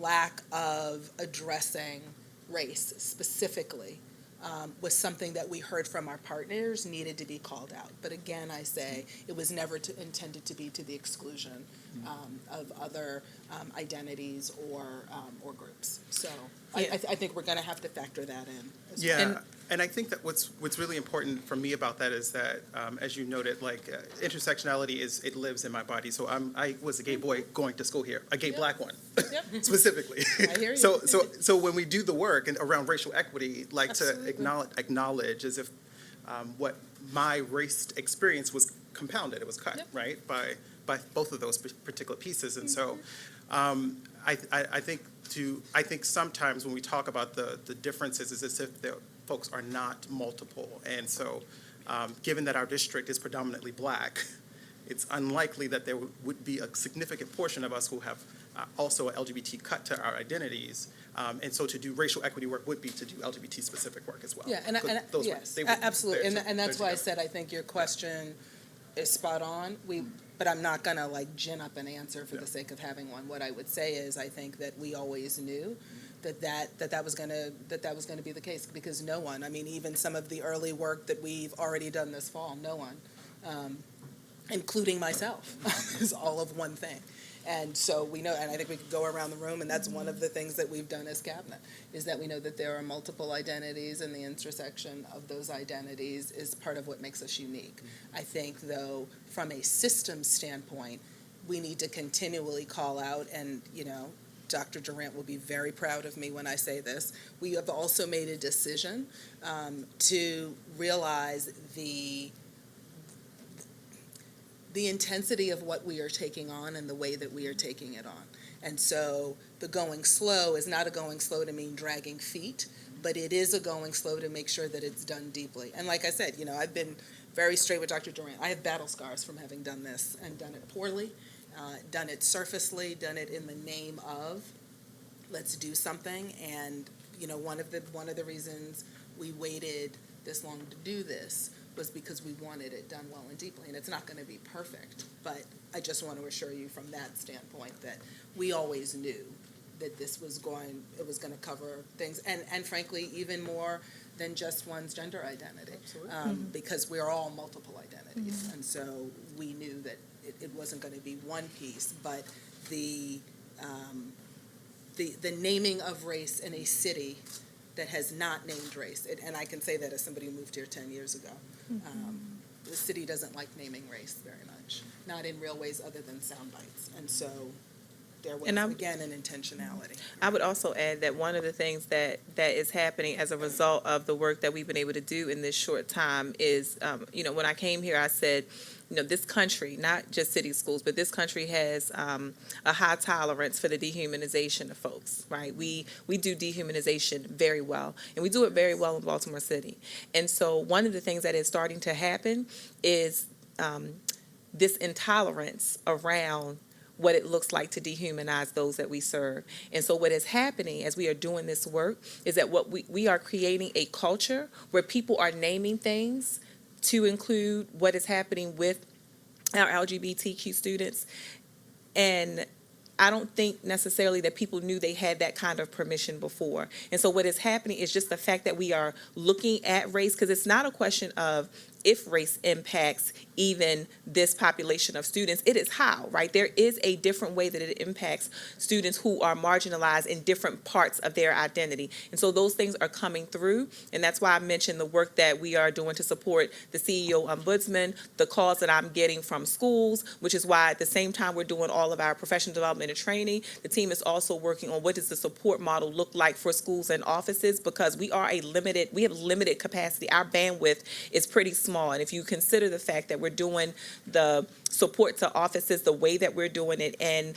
lack of addressing race specifically was something that we heard from our partners needed to be called out. But again, I say, it was never intended to be to the exclusion of other identities or groups. So I think we're going to have to factor that in as well.
Yeah, and I think that what's really important for me about that is that, as you noted, intersectionality it lives in my body. So I was a gay boy going to school here, a gay black one, specifically.
I hear you.
So when we do the work around racial equity,
Absolutely.
to acknowledge as if what my race experience was compounded, it was cut, right, by both of those particular pieces. And so I think sometimes when we talk about the differences, it's as if the folks are not multiple. And so given that our district is predominantly black, it's unlikely that there would be a significant portion of us who have also a LGBT cut to our identities. And so to do racial equity work would be to do LGBT specific work as well.
Yeah, absolutely. And that's why I said I think your question is spot on. But I'm not going to gin up an answer for the sake of having one. What I would say is, I think that we always knew that was going to be the case, because no one, even some of the early work that we've already done this fall, no one, including myself, is all of one thing. And so we know, and I think we could go around the room, and that's one of the things that we've done as cabinet, is that we know that there are multiple identities, and the intersection of those identities is part of what makes us unique. I think, though, from a systems standpoint, we need to continually call out, and, Dr. Durant will be very proud of me when I say this. We have also made a decision to realize the intensity of what we are taking on and the way that we are taking it on. And so the going slow is not a going slow to mean dragging feet, but it is a going slow to make sure that it's done deeply. And like I said, I've been very straight with Dr. Durant. I have battle scars from having done this, and done it poorly, done it surfacely, done it in the name of let's do something. And one of the reasons we waited this long to do this was because we wanted it done well and deeply. And it's not going to be perfect, but I just want to assure you from that standpoint that we always knew that it was going to cover things, and frankly, even more than just one's gender identity. Because we're all multiple identities. And so we knew that it wasn't going to be one piece, but the naming of race in a city that has not named race, and I can say that as somebody who moved here 10 years ago. The city doesn't like naming race very much, not in real ways other than sound bites. And so there was, again, an intentionality.
I would also add that one of the things that is happening as a result of the work that we've been able to do in this short time is, when I came here, I said, this country, not just city schools, but this country has a high tolerance for the dehumanization of folks, right? We do dehumanization very well, and we do it very well in Baltimore City. And so one of the things that is starting to happen is this intolerance around what it looks like to dehumanize those that we serve. And so what is happening as we are doing this work is that we are creating a culture where people are naming things to include what is happening with our LGBTQ students. And I don't think necessarily that people knew they had that kind of permission before. And so what is happening is just the fact that we are looking at race, because it's not a question of if race impacts even this population of students, it is how, right? There is a different way that it impacts students who are marginalized in different parts of their identity. And so those things are coming through, and that's why I mentioned the work that we are doing to support the CEO Ombudsman, the calls that I'm getting from schools, which is why at the same time we're doing all of our professional development and training, the team is also working on what does the support model look like for schools and offices, because we have limited capacity. Our bandwidth is pretty small. And if you consider the fact that we're doing the support to offices the way that we're doing it, and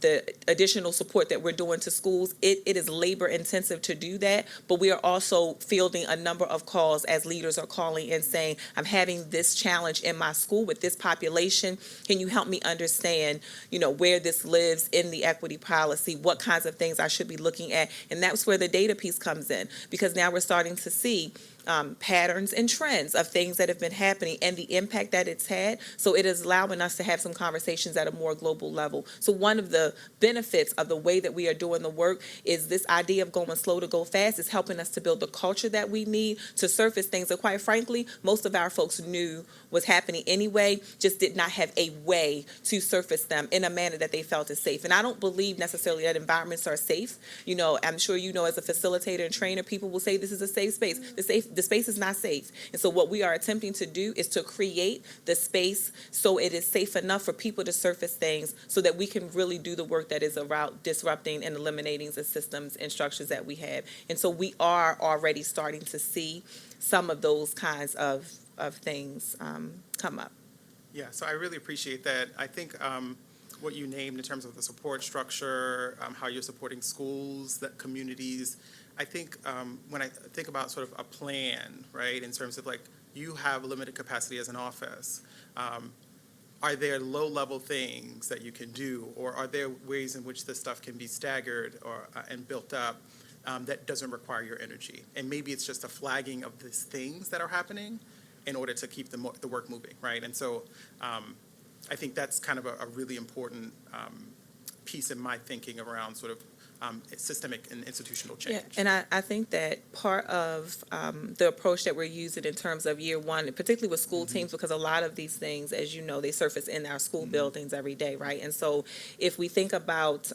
the additional support that we're doing to schools, it is labor intensive to do that. But we are also fielding a number of calls as leaders are calling and saying, I'm having this challenge in my school with this population. Can you help me understand, where this lives in the equity policy, what kinds of things I should be looking at? And that's where the data piece comes in, because now we're starting to see patterns and trends of things that have been happening and the impact that it's had. So it is allowing us to have some conversations at a more global level. So one of the benefits of the way that we are doing the work is this idea of going slow to go fast is helping us to build the culture that we need to surface things that, quite frankly, most of our folks knew was happening anyway, just did not have a way to surface them in a manner that they felt is safe. And I don't believe necessarily that environments are safe. I'm sure as a facilitator and trainer, people will say this is a safe space. The space is not safe. And so what we are attempting to do is to create the space so it is safe enough for people to surface things so that we can really do the work that is about disrupting and eliminating the systems and structures that we have. And so we are already starting to see some of those kinds of things come up.
Yeah, so I really appreciate that. I think what you named in terms of the support structure, how you're supporting schools, that communities, I think when I think about sort of a plan, right, in terms of like you have limited capacity as an office, are there low-level things that you can do, or are there ways in which this stuff can be staggered or and built up that doesn't require your energy? And maybe it's just a flagging of these things that are happening in order to keep the work moving, right? And so I think that's kind of a really important piece in my thinking around sort of systemic and institutional change.
Yeah, and I think that part of the approach that we're using in terms of year one, and particularly with school teams, because a lot of these things, as you know, they surface in our school buildings every day, right? And so if we think about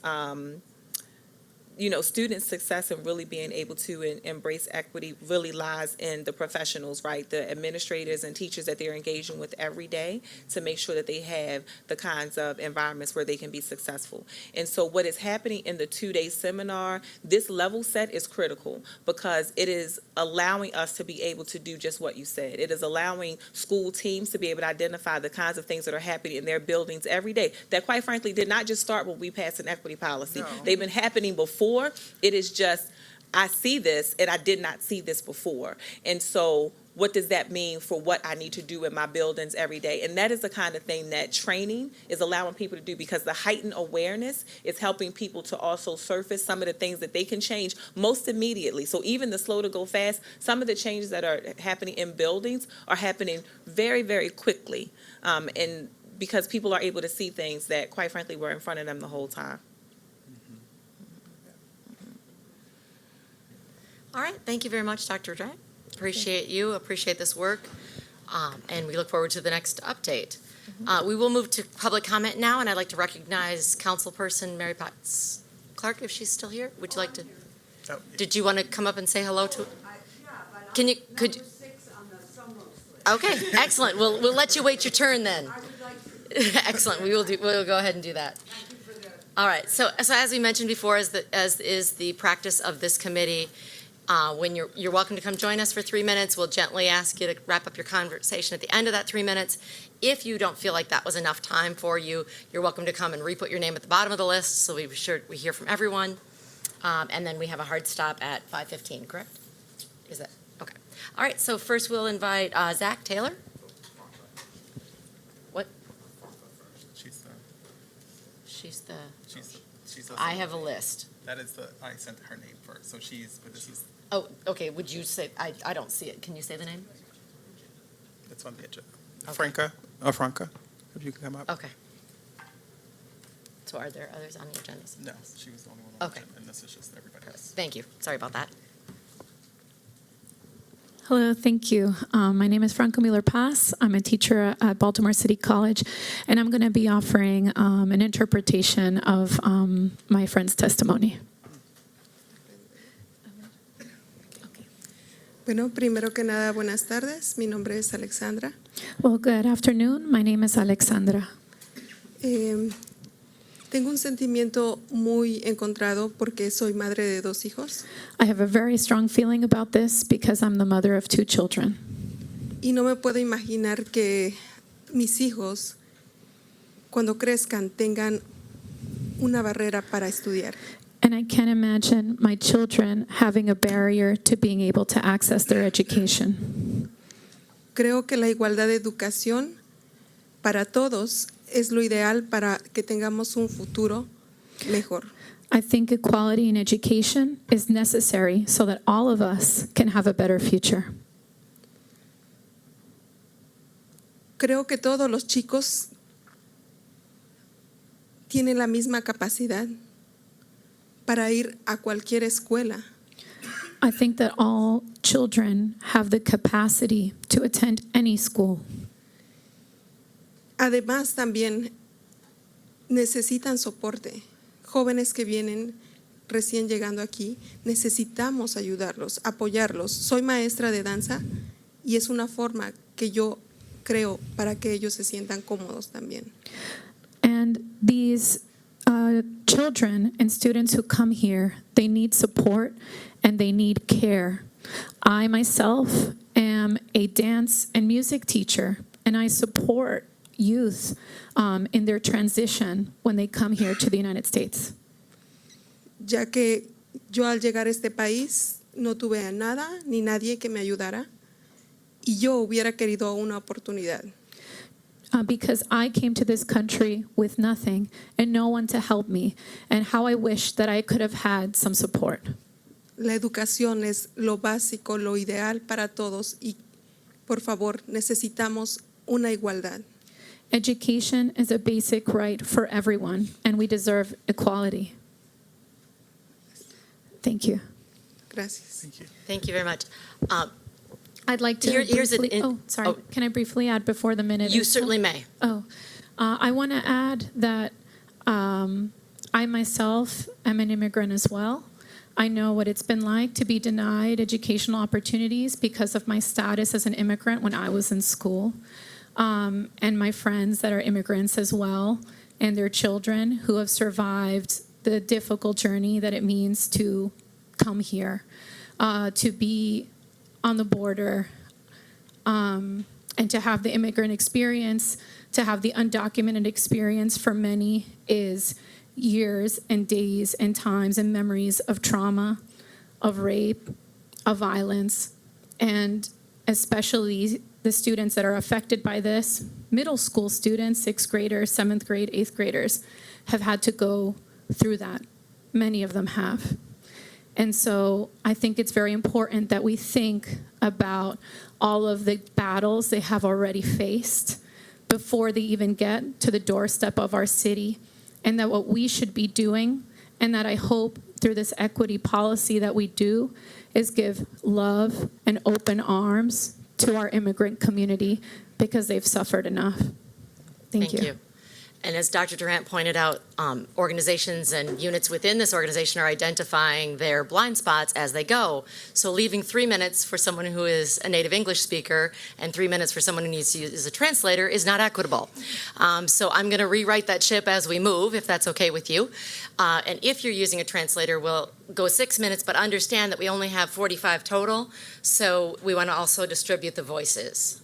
student success and really being able to embrace equity really lies in the professionals, right? The administrators and teachers that they're engaging with every day to make sure that they have the kinds of environments where they can be successful. And so what is happening in the 2-day seminar, this level set is critical because it is allowing us to be able to do just what you said. It is allowing school teams to be able to identify the kinds of things that are happening in their buildings every day that, quite frankly, did not just start when we passed an equity policy.
No.
They've been happening before. It is just, I see this and I did not see this before. And so what does that mean for what I need to do in my buildings every day? And that is the kind of thing that training is allowing people to do, because the heightened awareness is helping people to also surface some of the things that they can change most immediately. So even the slow to go fast, some of the changes that are happening in buildings are happening very, very quickly. And because people are able to see things that, quite frankly, were in front of them the whole time.
All right, thank you very much, Dr. Drake. Appreciate you, appreciate this work, and we look forward to the next update. We will move to public comment now, and I'd like to recognize Councilperson Mary Potts Clark, if she's still here. Would you like to?
Oh,
Did you want to come up and say hello to?
Yeah, but
Can you?
I'm
Could you?
number 6 on the Samoa list.
Okay, excellent. We'll let you wait your turn then.
I would like to,
Excellent. We'll go ahead and do that.
thank you for the,
All right. So as we mentioned before, as is the practice of this committee, when you're welcome to come join us for 3 minutes. We'll gently ask you to wrap up your conversation at the end of that 3 minutes. If you don't feel like that was enough time for you, you're welcome to come and re-put your name at the bottom of the list so we hear from everyone. And then we have a hard stop at 5:15, correct? Is that okay? All right. So first we'll invite Zach Taylor. What? She's the. I have a list.
That is I sent her name first, so but this is.
Oh, okay. Would you say, I don't see it. Can you say the name?
It's on the agenda.
Okay.
Franca. if you can come up.
Okay. So are there others on the agenda?
No, she was the only one on the
Okay.
agenda, and this is just everybody else.
Thank you. Sorry about that.
Hello, thank you. My name is Franco Miller Paz. I'm a teacher at Baltimore City College, and I'm going to be offering an interpretation of my friend's testimony.
Bueno, primero que nada, buenas tardes. Mi nombre es Alexandra.
Well, good afternoon. My name is Alexandra.
Tengo un sentimiento muy encontrado porque soy madre de 2 hijos
I have a very strong feeling about this because I'm the mother of 2 children.
y no me puedo imaginar que mis hijos, cuando crezcan, tengan una barrera para estudiar.
And I can't imagine my children having a barrier to being able to access their education.
Creo que la igualdad de educación para todos es lo ideal para que tengamos un futuro mejor.
I think equality in education is necessary so that all of us can have a better future.
Creo que todos los chicos tienen la misma capacidad para ir a cualquier escuela.
I think that all children have the capacity to attend any school.
Además, también necesitan soporte. Jóvenes que vienen recién llegando aquí, necesitamos ayudarlos, apoyarlos. Soy maestra de danza y es una forma que yo creo para que ellos se sientan cómodos también.
And these children and students who come here, they need support and they need care. I myself am a dance and music teacher, and I support youth in their transition when they come here to the United States.
Ya que yo al llegar a este país no tuve a nada ni nadie que me ayudara y yo hubiera querido una oportunidad.
Because I came to this country with nothing and no one to help me, and how I wish that I could have had some support.
La educación es lo básico, lo ideal para todos y por favor necesitamos una igualdad.
Education is a basic right for everyone, and we deserve equality. Thank you.
Gracias.
Thank you.
Thank you very much.
I'd like to
Here's an
briefly, sorry.
oh.
Can I briefly add before the minute?
You
is up?
certainly may.
I want to add that I myself am an immigrant as well. I know what it's been like to be denied educational opportunities because of my status as an immigrant when I was in school. And my friends that are immigrants as well, and their children who have survived the difficult journey that it means to come here, to be on the border, and to have the immigrant experience, to have the undocumented experience for many is years and days and times and memories of trauma, of rape, of violence, and especially the students that are affected by this, middle school students, 6th graders, 7th grade, 8th graders, have had to go through that. Many of them have. And so I think it's very important that we think about all of the battles they have already faced before they even get to the doorstep of our city, and that what we should be doing, and that I hope through this equity policy that we do, is give love and open arms to our immigrant community because they've suffered enough. Thank you.
And as Dr. Durant pointed out, organizations and units within this organization are identifying their blind spots as they go. So leaving 3 minutes for someone who is a native English speaker and 3 minutes for someone who needs to use a translator is not equitable. So I'm going to rewrite that ship as we move, if that's okay with you. And if you're using a translator, we'll go 6 minutes, but understand that we only have 45 total. So we want to also distribute the voices.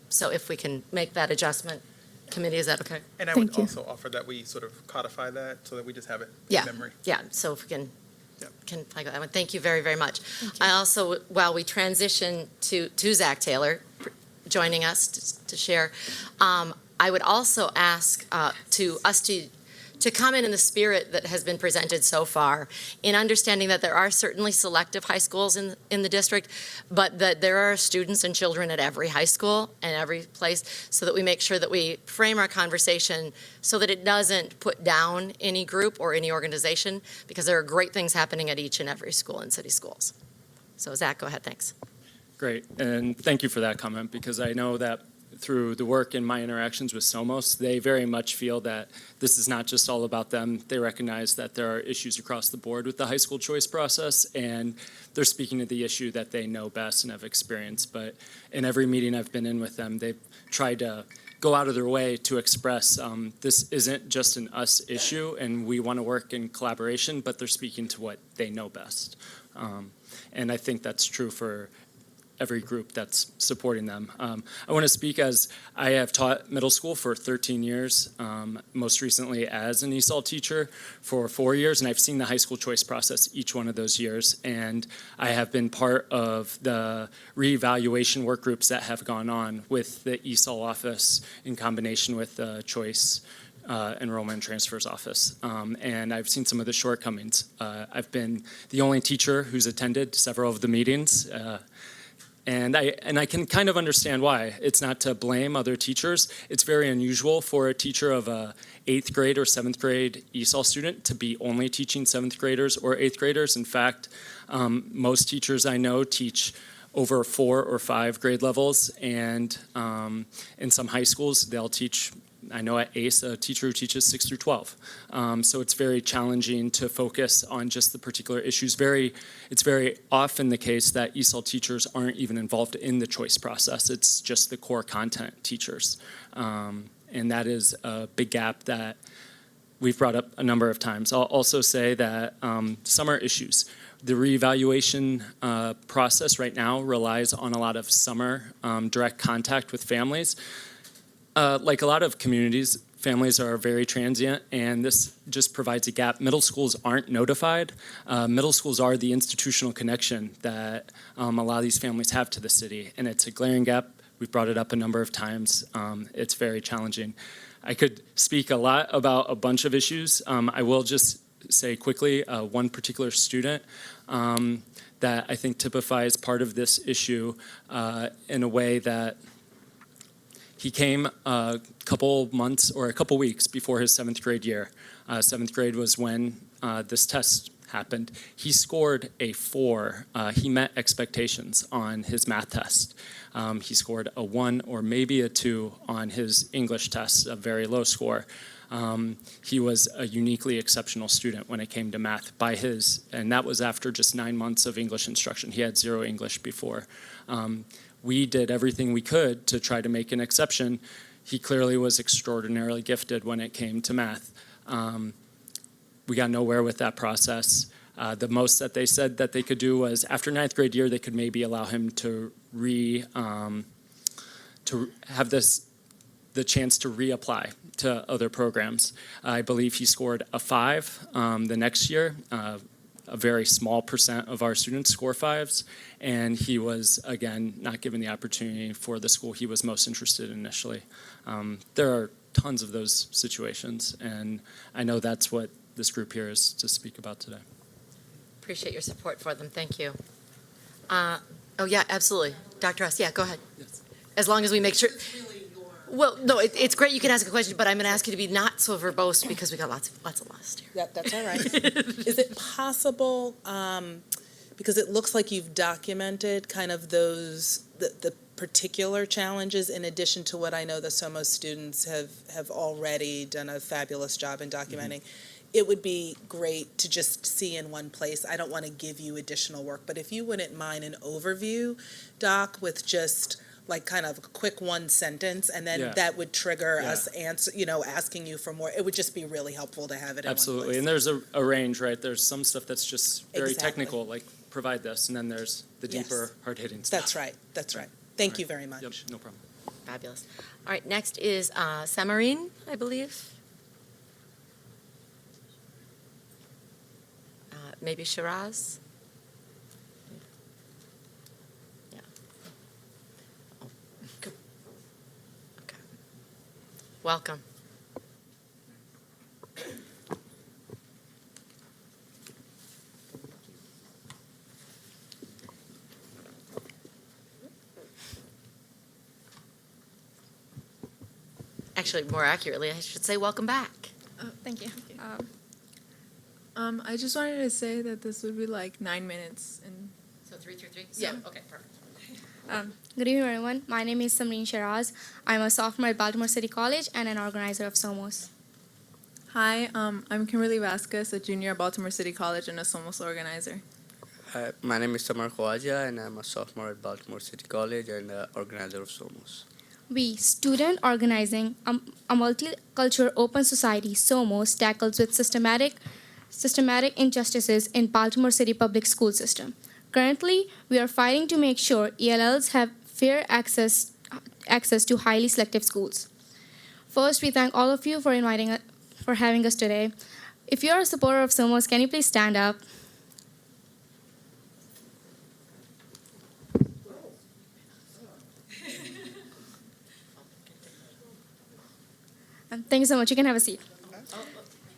So if we can make that adjustment. Committee, is that okay?
And I
Thank
would
you.
also offer that we sort of codify that so that we just have it
Yeah.
in memory.
Yeah, so if we can,
Yep.
play that one. Thank you very, very much. I also, while we transition to Zach Taylor joining us to share, I would also ask to to comment in the spirit that has been presented so far, in understanding that there are certainly selective high schools in the district, but that there are students and children at every high school and every place, so that we make sure that we frame our conversation so that it doesn't put down any group or any organization, because there are great things happening at each and every school in city schools. So Zach, go ahead, thanks.
Great, and thank you for that comment, because I know that through the work and my interactions with Somos, they very much feel that this is not just all about them. They recognize that there are issues across the board with the high school choice process, and they're speaking to the issue that they know best and have experienced. But in every meeting I've been in with them, they've tried to go out of their way to express this isn't just an us issue, and we want to work in collaboration, but they're speaking to what they know best. And I think that's true for every group that's supporting them. I want to speak as I have taught middle school for 13 years, most recently as an ESOL teacher for 4 years, and I've seen the high school choice process each one of those years, and I have been part of the reevaluation work groups that have gone on with the ESOL office in combination with the choice enrollment and transfers office, and I've seen some of the shortcomings. I've been the only teacher who's attended several of the meetings, and I can kind of understand why. It's not to blame other teachers. It's very unusual for a teacher of a 8th grade or 7th grade ESOL student to be only teaching 7th graders or 8th graders. In fact, most teachers I know teach over 4 or 5 grade levels, and in some high schools they'll teach, I know at ACE, a teacher who teaches 6 through 12. So it's very challenging to focus on just the particular issues. It's very often the case that ESOL teachers aren't even involved in the choice process. It's just the core content teachers. And that is a big gap that we've brought up a number of times. I'll also say that summer issues. The reevaluation process right now relies on a lot of summer direct contact with families. Like a lot of communities, families are very transient, and this just provides a gap. Middle schools aren't notified. Middle schools are the institutional connection that a lot of these families have to the city, and it's a glaring gap. We've brought it up a number of times. It's very challenging. I could speak a lot about a bunch of issues. I will just say quickly one particular student that I think typifies part of this issue in a way that he came a couple months or a couple weeks before his 7th grade year. 7th grade was when this test happened. He scored a 4. He met expectations on his math test. He scored a 1 or maybe a 2 on his English test, a very low score. He was a uniquely exceptional student when it came to math and that was after just 9 months of English instruction. He had 0 English before. We did everything we could to try to make an exception. He clearly was extraordinarily gifted when it came to math. We got nowhere with that process. The most that they said that they could do was after 9th grade year, they could maybe allow him to have the chance to reapply to other programs. I believe he scored a 5 the next year. A very small percent of our students score 5s, and he was, again, not given the opportunity for the school he was most interested in initially. There are tons of those situations, and I know that's what this group here is to speak about today.
Appreciate your support for them, thank you. Oh yeah, absolutely. Dr. Ross, yeah, go ahead.
Yes.
As long as we make sure. Well, no, it's great you can ask a question, but I'm going to ask you to be not so verbose because we got lots of lust here.
That's all right. Is it possible, because it looks like you've documented kind of the particular challenges in addition to what I know the SOMO students have already done a fabulous job in documenting. Mm-hmm. It would be great to just see in one place. I don't want to give you additional work, but if you wouldn't mind an overview, Doc, with just like kind of a quick one sentence, and then that would trigger us asking you for more. It would just be really helpful to have it in
Absolutely,
one place.
And there's a range, right? There's some stuff that's just very technical, like provide this, and then there's the deeper, hard-hitting stuff.
That's right. Thank you very much.
Yep, no problem.
Fabulous. All right, next is Samarine, I believe. Maybe Shiraz? Yeah. Oh. Okay. Welcome. Actually, more accurately, I should say welcome back.
Thank you. I just wanted to say that this would be like 9 minutes and
So 333?
Yeah.
Okay, perfect.
Good evening, everyone. My name is Samreen Shiraz. I'm a sophomore at Baltimore City College and an organizer of Somos.
Hi, I'm Kimberly Vasquez, a junior at Baltimore City College and a Somos organizer.
My name is Samar Khwaja, and I'm a sophomore at Baltimore City College and organizer of Somos.
We, student organizing, a multicultural open society, Somos, tackles with systematic injustices in Baltimore City public school system. Currently, we are fighting to make sure ELLs have fair access to highly selective schools. First, we thank all of you for having us today. If you are a supporter of Somos, can you please stand up? Thank you so much. You can have a seat.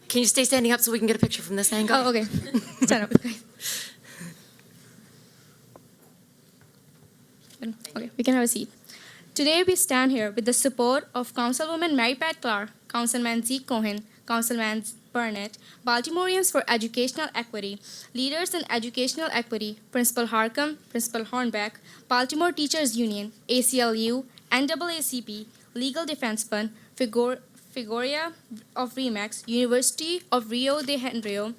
Can you stay standing up so we can get a picture from this angle?
Oh, okay. Stand up. Okay, we can have a seat. Today we stand here with the support of Councilwoman Mary Pat Clark, Councilman Zeke Cohen, Councilman Burnett, Baltimoreans for Educational Equity, Leaders in Educational Equity, Principal Harcum, Principal Hornbeck, Baltimore Teachers Union, ACLU, NAACP, Legal Defense Fund, Figueroa of Remax, University of Rio de Janeiro,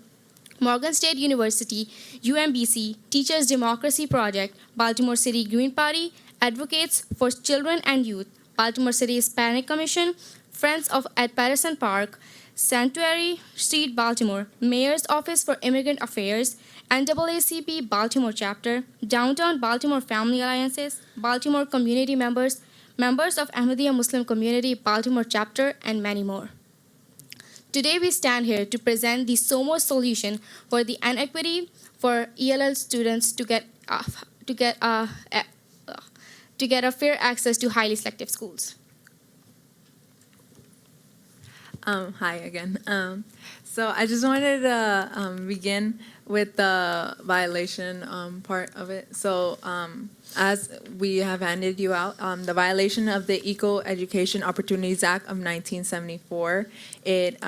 Morgan State University, UMBC, Teachers Democracy Project, Baltimore City Green Party, Advocates for Children and Youth, Baltimore City Hispanic Commission, Friends of at Patterson Park, Sanctuary Street, Baltimore, Mayor's Office for Immigrant Affairs, NAACP Baltimore Chapter, Downtown Baltimore Family Alliances, Baltimore Community Members, members of Ahmadiyya Muslim Community Baltimore Chapter, and many more. Today we stand here to present the Somos solution for the inequity for ELL students to get a fair access to highly selective schools.
Hi again. So I just wanted to begin with the violation part of it. So as we have handed you out, the violation of the Equal Education Opportunities Act of 1974, it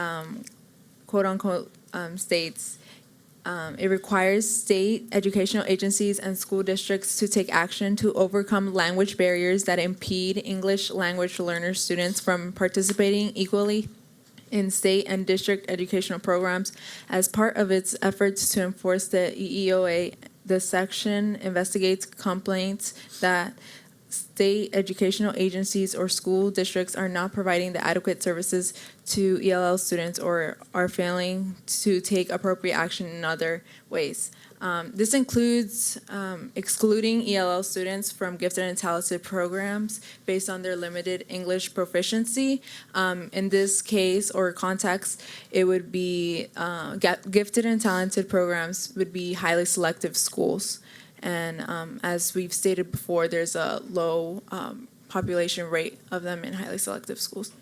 quote unquote states, it requires state educational agencies and school districts to take action to overcome language barriers that impede English language learner students from participating equally in state and district educational programs. As part of its efforts to enforce the EEOA, the section investigates complaints that state educational agencies or school districts are not providing the adequate services to ELL students or are failing to take appropriate action in other ways. This includes excluding ELL students from gifted and talented programs based on their limited English proficiency. In this case or context, it would be gifted and talented programs would be highly selective schools. And as we've stated before, there's a low population rate of them in highly selective schools.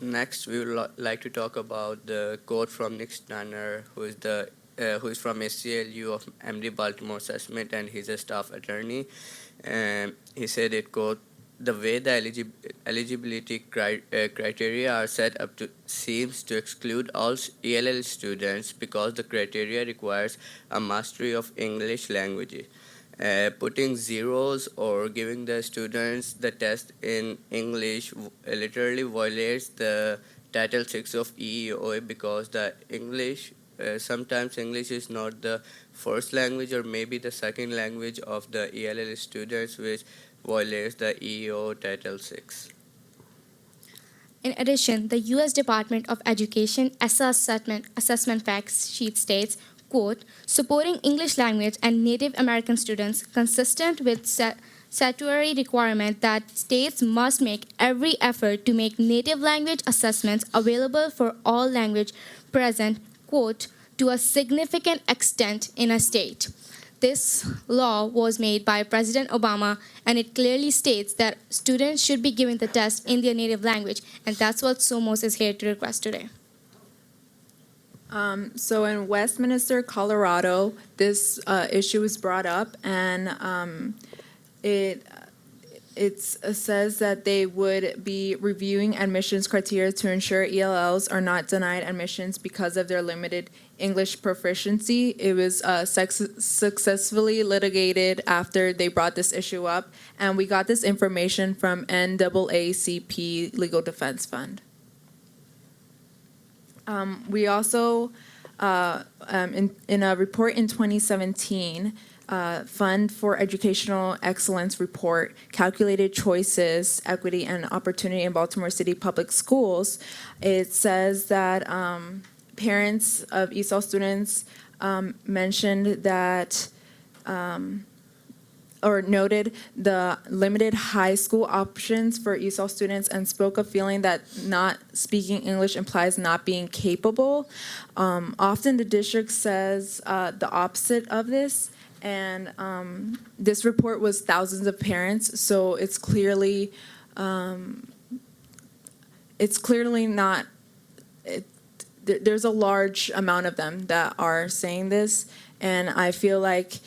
Next, we would like to talk about the quote from Nick Stanner, who is from ACLU of MD Baltimore Assessment, and he's a staff attorney. He said, it quote, "The way the eligibility criteria are set up seems to exclude all ELL students because the criteria requires a mastery of English language. Putting zeros or giving the students the test in English literally violates the Title VI of EEOA because the sometimes English is not the first language or maybe the second language of the ELL students, which violates the EEO Title VI.
In addition, the U.S. Department of Education assessment fact sheet states, quote, supporting English language and Native American students consistent with statutory requirement that states must make every effort to make native language assessments available for all language present, quote, to a significant extent in a state. This law was made by President Obama, and it clearly states that students should be given the test in their native language, and that's what Somos is here to request today.
So in Westminster, Colorado, this issue was brought up, and it says that they would be reviewing admissions criteria to ensure ELLs are not denied admissions because of their limited English proficiency. It was successfully litigated after they brought this issue up, and we got this information from NAACP Legal Defense Fund. We also, in a report in 2017, Fund for Educational Excellence report, Calculated Choices, Equity, and Opportunity in Baltimore City Public Schools, it says that parents of ESOL students mentioned that or noted the limited high school options for ESOL students and spoke of feeling that not speaking English implies not being capable. Often the district says the opposite of this, and this report was thousands of parents, so it's clearly not. There's a large amount of them that are saying this, and I feel like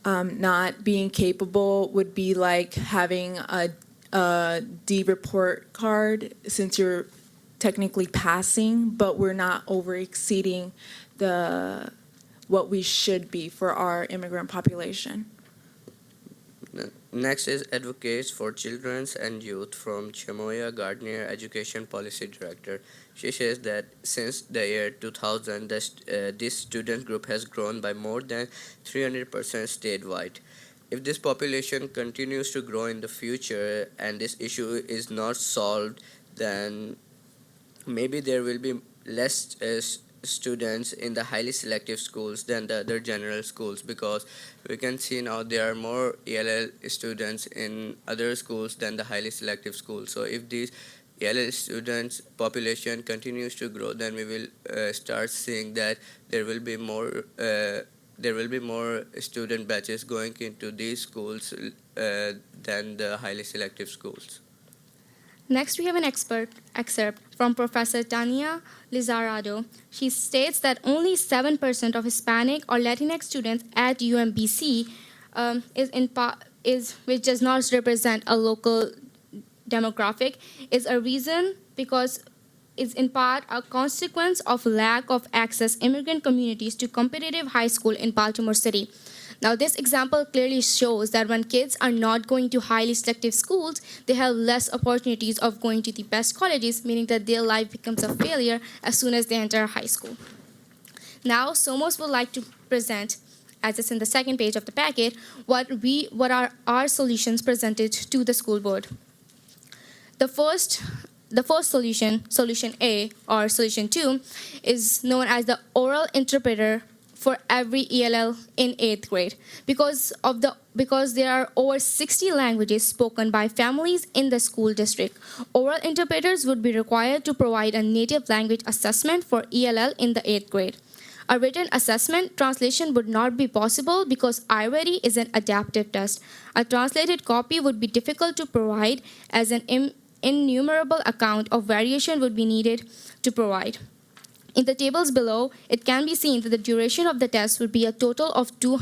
not being capable would be like having a D report card, since you're technically passing, but we're not over exceeding what we should be for our immigrant population.
Next is Advocates for Children and Youth from Samoa, Gardiner, Education Policy Director. She says that since the year 2000, this student group has grown by more than 300% statewide. If this population continues to grow in the future and this issue is not solved, then maybe there will be less students in the highly selective schools than the other general schools, because we can see now there are more ELL students in other schools than the highly selective schools. So if these ELL students population continues to grow, then we will start seeing that there will be more student batches going into these schools than the highly selective schools.
Next, we have an excerpt from Professor Tania Lizarrado. She states that only 7% of Hispanic or Latinx students at UMBC which does not represent a local demographic, is a reason because it's in part a consequence of lack of access immigrant communities to competitive high school in Baltimore City. Now, this example clearly shows that when kids are not going to highly selective schools, they have less opportunities of going to the best colleges, meaning that their life becomes a failure as soon as they enter high school. Now, SOMOS would like to present, as it's in the second page of the packet, what are our solutions presented to the school board. The first solution, Solution A or Solution 2, is known as the oral interpreter for every ELL in 8th grade. Because there are over 60 languages spoken by families in the school district, oral interpreters would be required to provide a native language assessment for ELL in the 8th grade. A written assessment translation would not be possible because iReady is an adaptive test. A translated copy would be difficult to provide, as an innumerable account of variation would be needed to provide. In the tables below, it can be seen that the duration of the test would be a total of 2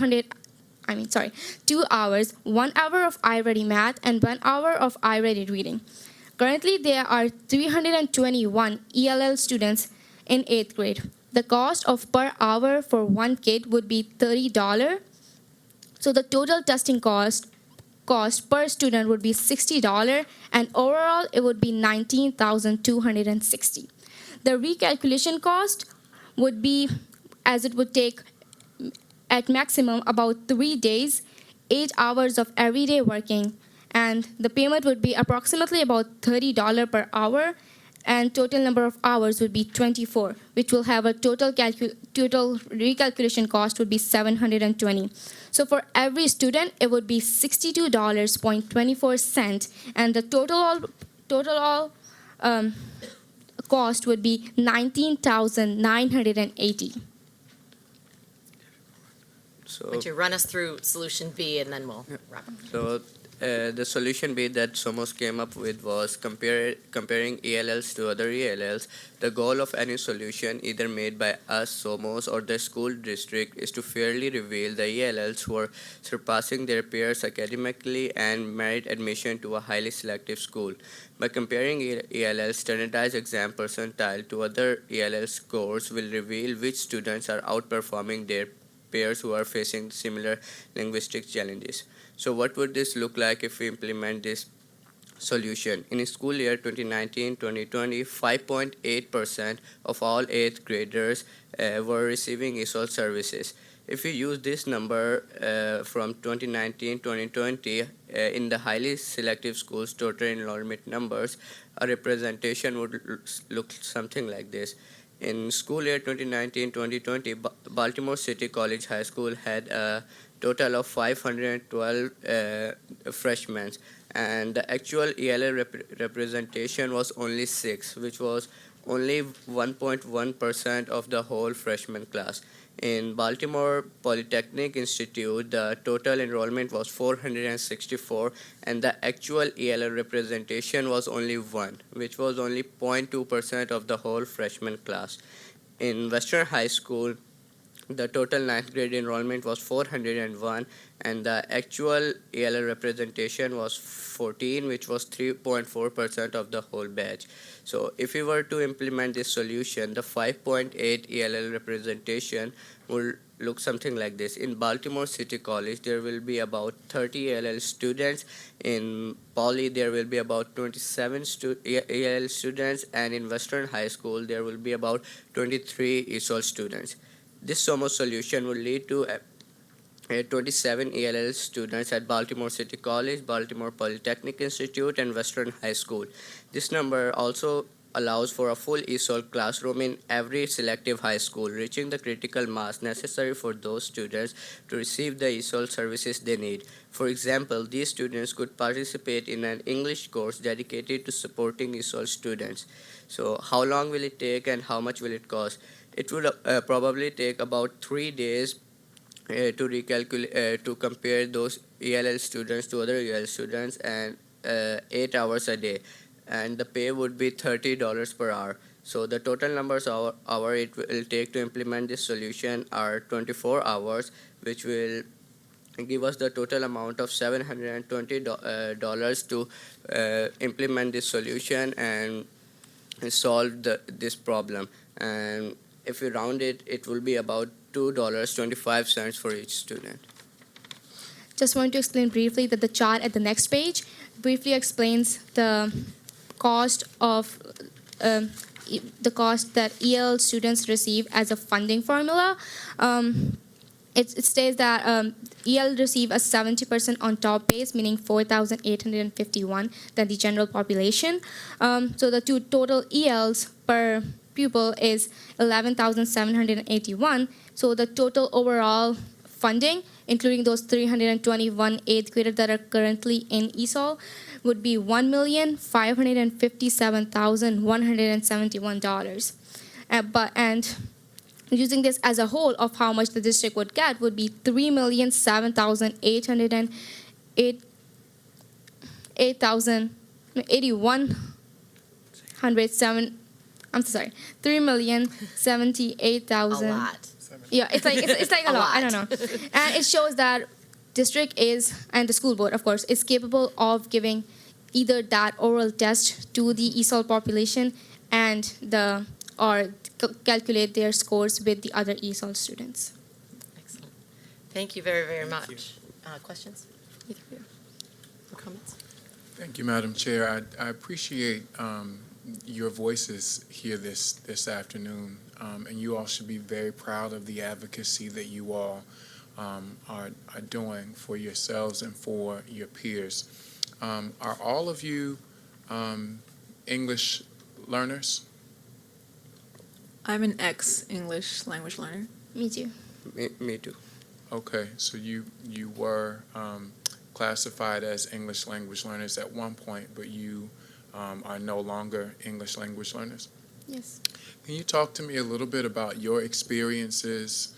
hours, 1 hour of iReady math, and 1 hour of iReady reading. Currently, there are 321 ELL students in 8th grade. The cost of per hour for one kid would be $30. So the total testing cost per student would be $60, and overall it would be $19,260. The recalculation cost would be, as it would take at maximum about 3 days, 8 hours of everyday working, and the payment would be approximately about $30 per hour, and total number of hours would be 24, which will have a total recalculation cost would be $720. So for every student, it would be $62.24, and the total cost would be $19,980.
So,
Would you run us through Solution B, and then we'll wrap up?
So the solution bit that Somos came up with was comparing ELLs to other ELLs. The goal of any solution, either made by us, Somos, or the school district, is to fairly reveal the ELLs who are surpassing their peers academically and merit admission to a highly selective school. By comparing ELL standardized exam percentile to other ELL scores will reveal which students are outperforming their peers who are facing similar linguistic challenges. So what would this look like if we implement this solution? In school year 2019-2020, 5.8% of all 8th graders were receiving ESOL services. If we use this number from 2019-2020 in the highly selective schools' total enrollment numbers, a representation would look something like this. In school year 2019-2020, Baltimore City College High School had a total of 512 freshmen, and the actual ELL representation was only 6, which was only 1.1% of the whole freshman class. In Baltimore Polytechnic Institute, the total enrollment was 464, and the actual ELL representation was only 1, which was only 0.2% of the whole freshman class. In Western High School, the total 9th grade enrollment was 401, and the actual ELL representation was 14, which was 3.4% of the whole batch. So if we were to implement this solution, the 5.8 ELL representation will look something like this. In Baltimore City College, there will be about 30 ELL students. In Poly, there will be about 27 ELL students, and in Western High School, there will be about 23 ESOL students. This SOMO solution will lead to 27 ELL students at Baltimore City College, Baltimore Polytechnic Institute, and Western High School. This number also allows for a full ESOL classroom in every selective high school, reaching the critical mass necessary for those students to receive the ESOL services they need. For example, these students could participate in an English course dedicated to supporting ESOL students. So how long will it take and how much will it cost? It would probably take about 3 days to compare those ELL students to other ELL students, and 8 hours a day. And the pay would be $30 per hour. So the total numbers of hour it will take to implement this solution are 24 hours, which will give us the total amount of $720 to implement this solution and solve this problem. And if we round it, it will be about $2.25 for each student.
Just want to explain briefly that the chart at the next page briefly explains the cost of the cost that EL students receive as a funding formula. It states that EL receive a 70% on top base, meaning 4,851 than the general population. So the total ELs per pupil is 11,781. So the total overall funding, including those 321 8th graders that are currently in ESOL, would be $1,557,171. And using this as a whole of how much the district would get would be $3,078,000.
A lot.
Yeah, it's like a lot. I don't know. And it shows that district is, and the school board, of course, is capable of giving either that oral test to the ESOL population and calculate their scores with the other ESOL students.
Excellent. Thank you very, very much. Questions? Either of you? Or comments?
Thank you, Madam Chair. I appreciate your voices here this afternoon, and you all should be very proud of the advocacy that you all are doing for yourselves and for your peers. Are all of you English learners?
I'm an ex-English language learner.
Me too.
Me too.
Okay, so you were classified as English language learners at one point, but you are no longer English language learners?
Yes.
Can you talk to me a little bit about your experiences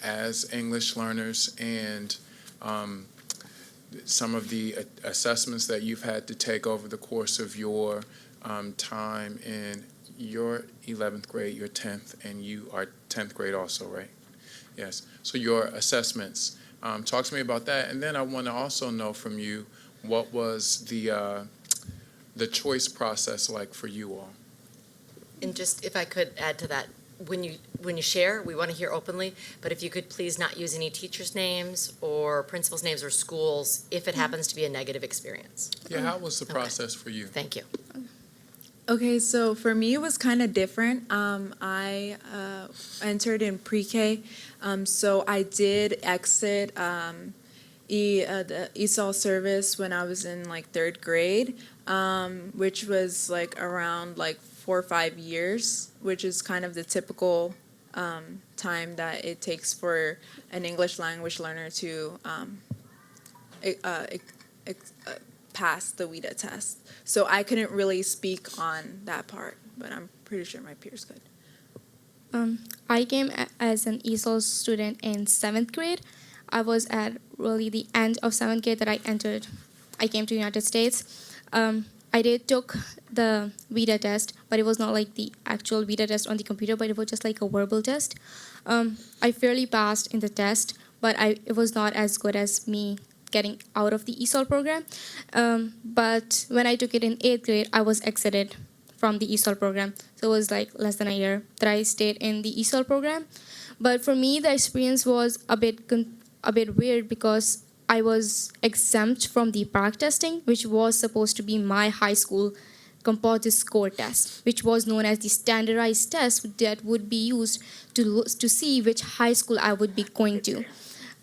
as English learners and some of the assessments that you've had to take over the course of your time in your 11th grade, your 10th, and you are 10th grade also, right? Yes. So your assessments. Talk to me about that. And then I want to also know from you, what was the choice process like for you all?
And just if I could add to that, when you share, we want to hear openly, but if you could please not use any teachers' names or principals' names or schools if it happens to be a negative experience.
Yeah, how was the
Okay.
process for you?
Thank you.
Okay, so for me, it was kind of different. I entered in pre-K, so I did exit the ESOL service when I was in like 3rd grade, which was like around like 4 or 5 years, which is kind of the typical time that it takes for an English language learner to pass the WIDA test. So I couldn't really speak on that part, but I'm pretty sure my peers could.
I came as an ESOL student in 7th grade. I was at really the end of 7th grade that I came to United States. I took the WIDA test, but it was not like the actual WIDA test on the computer, but it was just like a verbal test. I fairly passed in the test, but it was not as good as me getting out of the ESOL program. But when I took it in 8th grade, I was exited from the ESOL program. So it was like less than a year that I stayed in the ESOL program. But for me, the experience was a bit weird because I was exempt from the PARC testing, which was supposed to be my high school composite score test, which was known as the standardized test that would be used to see which high school I would be going to.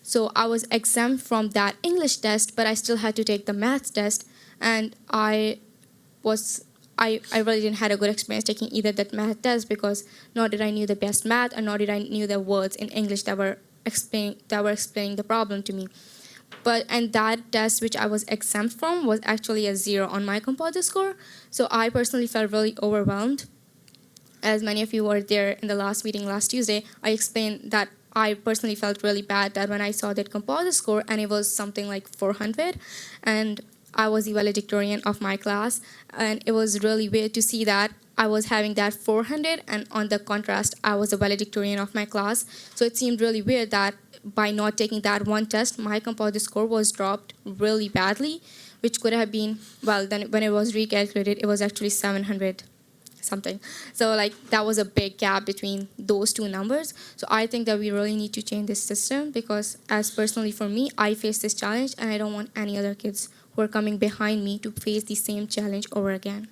So I was exempt from that English test, but I still had to take the math test, and I really didn't have a good experience taking either that math test because nor did I knew the best math, and nor did I knew the words in English that were explaining the problem to me. And that test which I was exempt from was actually a 0 on my composite score. So I personally felt really overwhelmed. As many of you were there in the last meeting last Tuesday, I explained that I personally felt really bad that when I saw that composite score and it was something like 400, and I was the valedictorian of my class, and it was really weird to see that I was having that 400, and on the contrast, I was the valedictorian of my class. So it seemed really weird that by not taking that one test, my composite score was dropped really badly, which could have been, well, then when it was recalculated, it was actually 700 something. So like that was a big gap between those two numbers. So I think that we really need to change this system because as personally for me, I face this challenge and I don't want any other kids who are coming behind me to face the same challenge over again.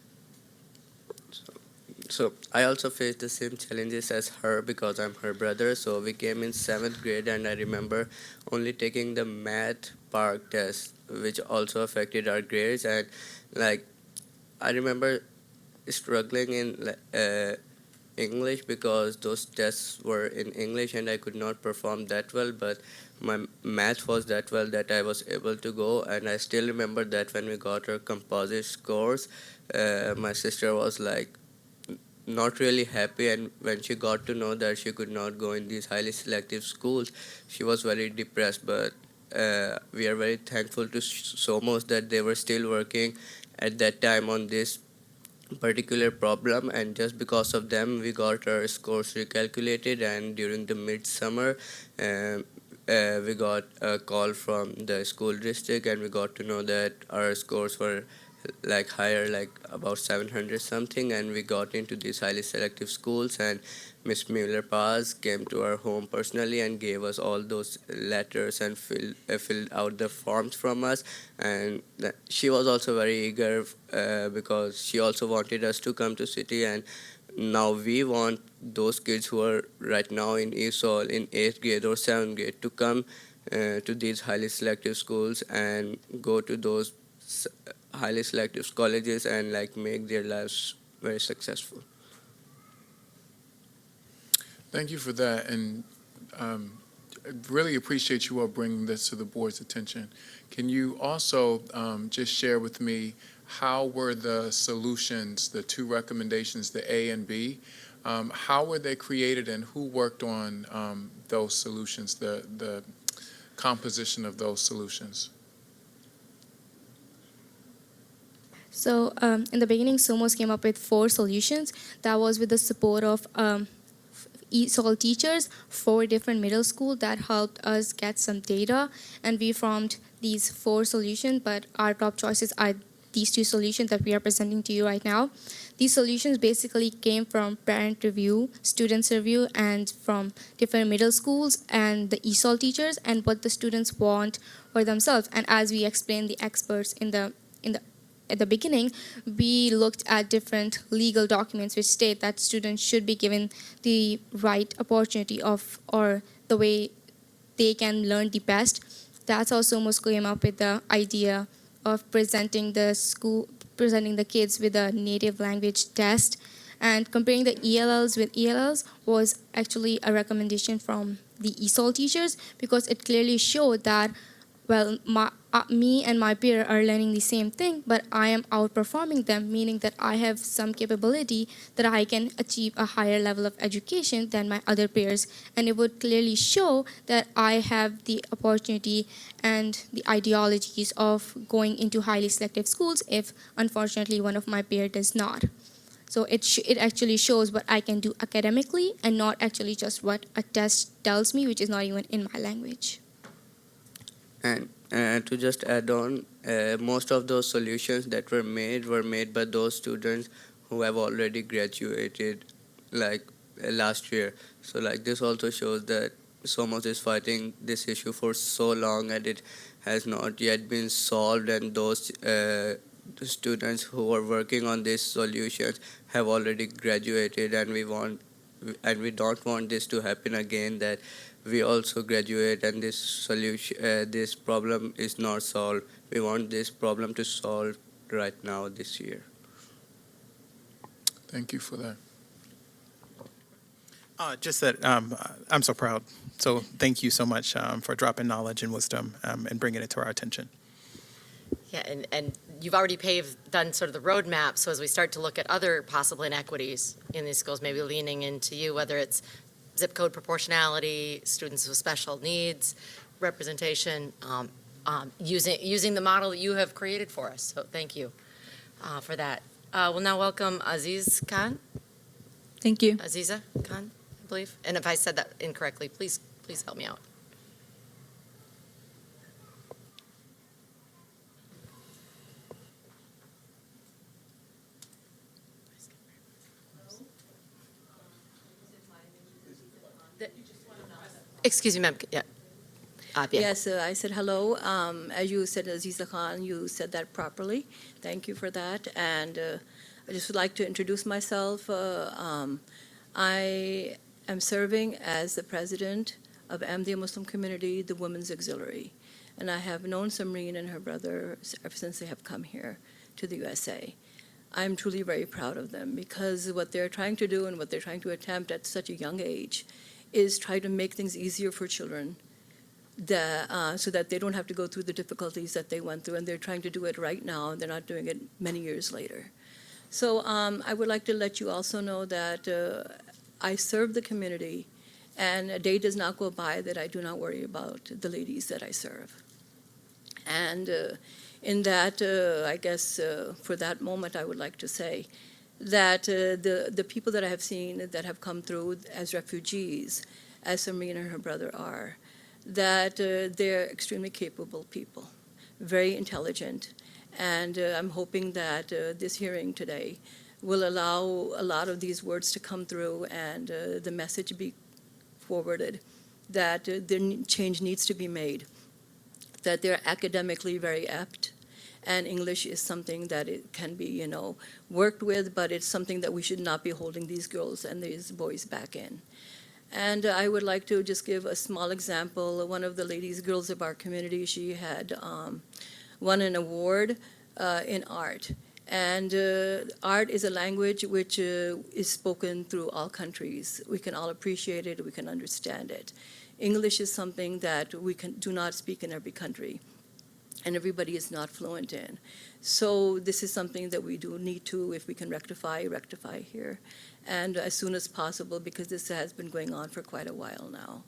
So I also faced the same challenges as her because I'm her brother. So we came in 7th grade and I remember only taking the math PARC test, which also affected our grades. And like I remember struggling in English because those tests were in English and I could not perform that well, but my math was that well that I was able to go. And I still remember that when we got our composite scores, my sister was like not really happy, and when she got to know that she could not go in these highly selective schools, she was very depressed. But we are very thankful to SOMOS that they were still working at that time on this particular problem, and just because of them we got our scores recalculated. And during the midsummer we got a call from the school district and we got to know that our scores were like higher, like about 700 something, and we got into these highly selective schools. And Miss Mueller Paz came to our home personally and gave us all those letters and filled out the forms from us. And she was also very eager because she also wanted us to come to city. And now we want those kids who are right now in ESOL in 8th grade or 7th grade to come to these highly selective schools and go to those highly selective colleges and like make their lives very successful.
Thank you for that, and I really appreciate you all bringing this to the board's attention. Can you also just share with me how were the solutions, the two recommendations, the A and B, how were they created and who worked on those solutions, the composition of those solutions?
So in the beginning, SOMOS came up with 4 solutions. That was with the support of ESOL teachers, 4 different middle schools that helped us get some data, and we formed these 4 solutions, but our top choices are these 2 solutions that we are presenting to you right now. These solutions basically came from parent review, students review, and from different middle schools and the ESOL teachers and what the students want for themselves. And as we explained the experts at the beginning, we looked at different legal documents which state that students should be given the right opportunity of or the way they can learn the best. That's how SOMOS came up with the idea of presenting the kids with a native language test, and comparing the ELLs with ELLs was actually a recommendation from the ESOL teachers, because it clearly showed that, well, me and my peer are learning the same thing, but I am outperforming them, meaning that I have some capability that I can achieve a higher level of education than my other peers. And it would clearly show that I have the opportunity and the ideologies of going into highly selective schools if, unfortunately, one of my peers does not. So it actually shows what I can do academically and not actually just what a test tells me, which is not even in my language.
And to just add on, most of those solutions that were made by those students who have already graduated, like last year. So like this also shows that SOMOS is fighting this issue for so long and it has not yet been solved, and those students who are working on these solutions have already graduated, and we don't want this to happen again, that we also graduate and this solution, this problem is not solved. We want this problem to solve right now this year.
Thank you for that.
Just that I'm so proud. So thank you so much for dropping knowledge and wisdom and bringing it to our attention.
Yeah, and you've already done sort of the roadmap, so as we start to look at other possible inequities in these schools, maybe leaning into you, whether it's zip code proportionality, students with special needs, representation, using the model that you have created for us. So thank you for that. We'll now welcome Aziz Khan.
Thank you.
Aziza Khan, I believe. And if I said that incorrectly, please help me out. Excuse me, ma'am. Yeah. Bien.
Yes, I said hello. As you said, Aziza Khan, you said that properly. Thank you for that. And I just would like to introduce myself. I am serving as the president of Ahmadiyya Muslim Community, the Women's Auxiliary. And I have known Samreen and her brother ever since they have come here to the USA. I'm truly very proud of them, because what they're trying to do and what they're trying to attempt at such a young age is try to make things easier for children, so that they don't have to go through the difficulties that they went through, and they're trying to do it right now, and they're not doing it many years later. So I would like to let you also know that I serve the community, and a day does not go by that I do not worry about the ladies that I serve. And in that, I guess for that moment, I would like to say that the people that I have seen that have come through as refugees, as Samreen and her brother are, that they're extremely capable people, very intelligent, and I'm hoping that this hearing today will allow a lot of these words to come through and the message be forwarded that the change needs to be made, that they're academically very apt, and English is something that it can be, worked with, but it's something that we should not be holding these girls and these boys back in. And I would like to just give a small example. One of the girls of our community, she had won an award in art. And art is a language which is spoken through all countries. We can all appreciate it, we can understand it. English is something that we do not speak in every country, and everybody is not fluent in. So this is something that we do need to, if we can rectify here, and as soon as possible, because this has been going on for quite a while now.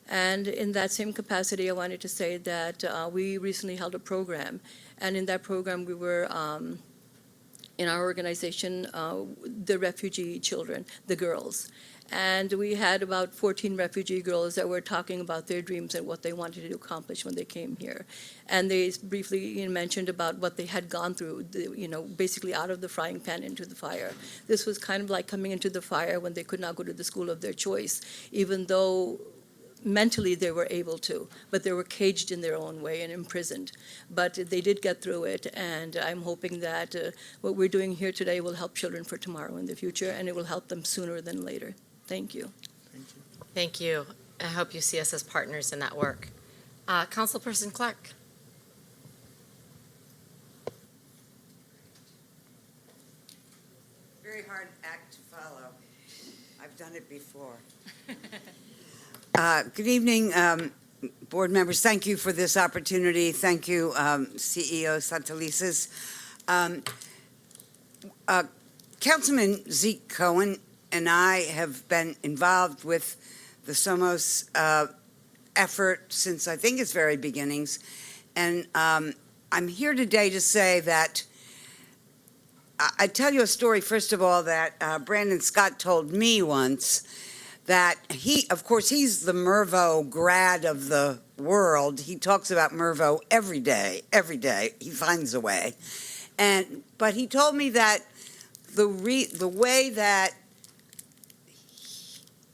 And in that same capacity, I wanted to say that we recently held a program, and in that program we were in our organization, the refugee children, the girls. And we had about 14 refugee girls that were talking about their dreams and what they wanted to accomplish when they came here. And they briefly mentioned about what they had gone through, basically out of the frying pan into the fire. This was kind of like coming into the fire when they could not go to the school of their choice, even though mentally they were able to, but they were caged in their own way and imprisoned. But they did get through it, and I'm hoping that what we're doing here today will help children for tomorrow in the future, and it will help them sooner than later. Thank you.
Thank you. I hope you see us as partners in that work. Councilperson Clark.
Very hard act to follow. I've done it before. Good evening, board members. Thank you for this opportunity. Thank you, CEO Santelises. Councilman Zeke Cohen and I have been involved with the Somos effort since I think its very beginnings. And I'm here today to say that I tell you a story, first of all, that Brandon Scott told me once, that of course, he's the Mervo grad of the world. He talks about Mervo every day. He finds a way. But he told me that the way that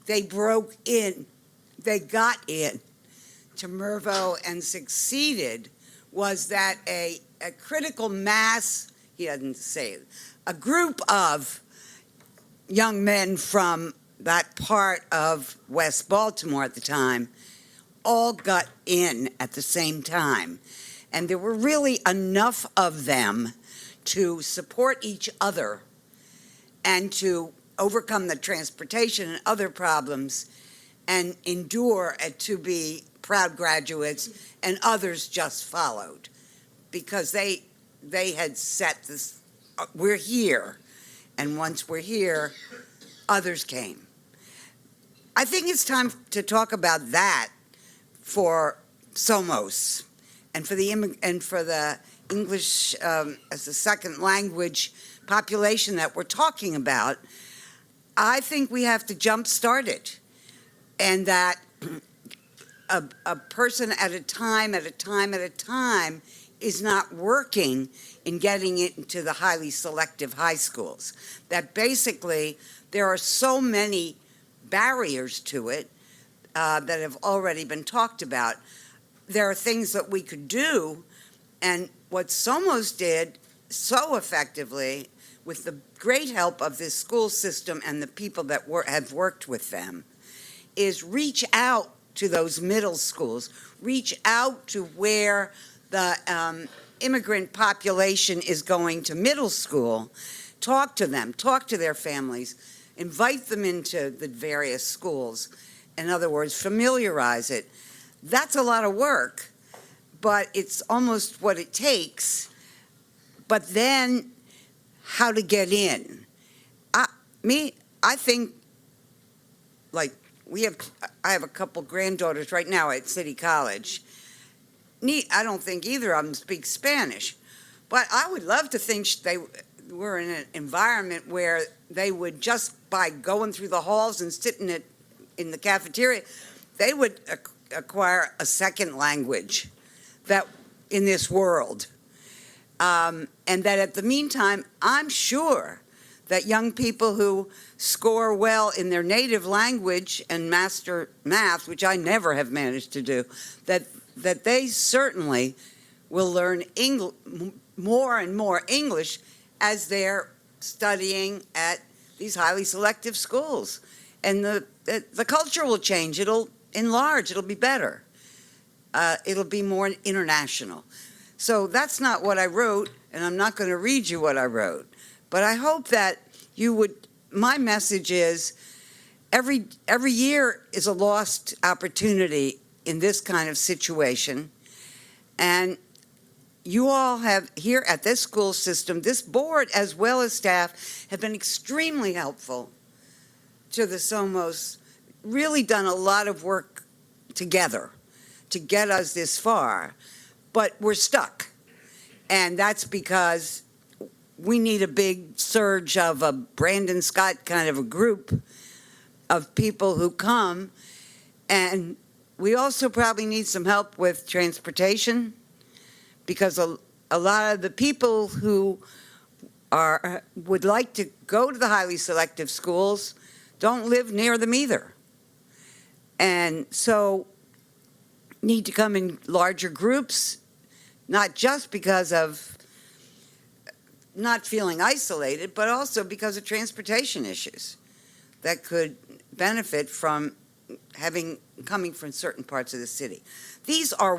they got in to Mervo and succeeded was that a critical mass, he doesn't say it, a group of young men from that part of West Baltimore at the time all got in at the same time. And there were really enough of them to support each other and to overcome the transportation and other problems and endure to be proud graduates, and others just followed because they had set this, we're here, and once we're here, others came. I think it's time to talk about that for Somos and for the English as a second language population that we're talking about. I think we have to jumpstart it, and that a person at a time is not working in getting it into the highly selective high schools. That basically there are so many barriers to it that have already been talked about. There are things that we could do, and what Somos did so effectively with the great help of this school system and the people that have worked with them, is reach out to those middle schools, reach out to where the immigrant population is going to middle school, talk to them, talk to their families, invite them into the various schools. In other words, familiarize it. That's a lot of work, but it's almost what it takes. But then how to get in. I think, like, I have a couple granddaughters right now at City College. I don't think either of them speak Spanish, but I would love to think they were in an environment where they would, just by going through the halls and sitting in the cafeteria, they would acquire a second language that in this world. And that at the meantime, I'm sure that young people who score well in their native language and master math, which I never have managed to do, that they certainly will learn more and more English as they're studying at these highly selective schools. And the culture will change. It'll enlarge. It'll be better. It'll be more international. So that's not what I wrote, and I'm not going to read you what I wrote. But I hope that you would, my message is, every year is a lost opportunity in this kind of situation. And you all have, here at this school system, this board as well as staff, have been extremely helpful to the Somos, really done a lot of work together to get us this far. But we're stuck. And that's because we need a big surge of a Brandon Scott kind of a group of people who come. And we also probably need some help with transportation, because a lot of the people who would like to go to the highly selective schools don't live near them either. And so need to come in larger groups, not just because of not feeling isolated, but also because of transportation issues that could benefit from coming from certain parts of the city. These are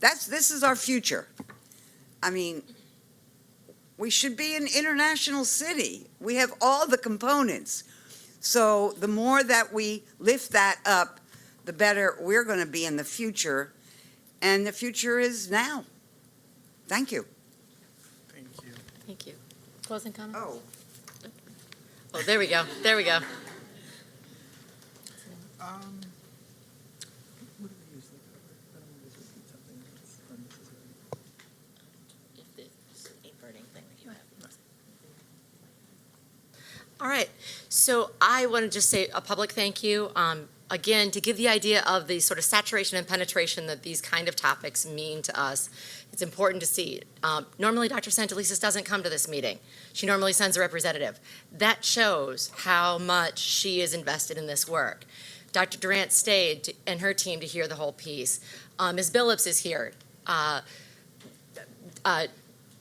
this is our future. I mean, we should be an international city. We have all the components. So the more that we lift that up, the better we're going to be in the future. And the future is now. Thank you.
Thank you.
Thank you. Closing comments?
Oh.
Oh, there we go. There we go.
What do we usually cover? I don't want to repeat something that's unnecessary.
All right, so I want to just say a public thank you, again, to give the idea of the sort of saturation and penetration that these kind of topics mean to us. It's important to see. Normally, Dr. Santelises doesn't come to this meeting. She normally sends a representative. That shows how much she is invested in this work. Dr. Durant stayed and her team to hear the whole piece. Ms. Billups is here.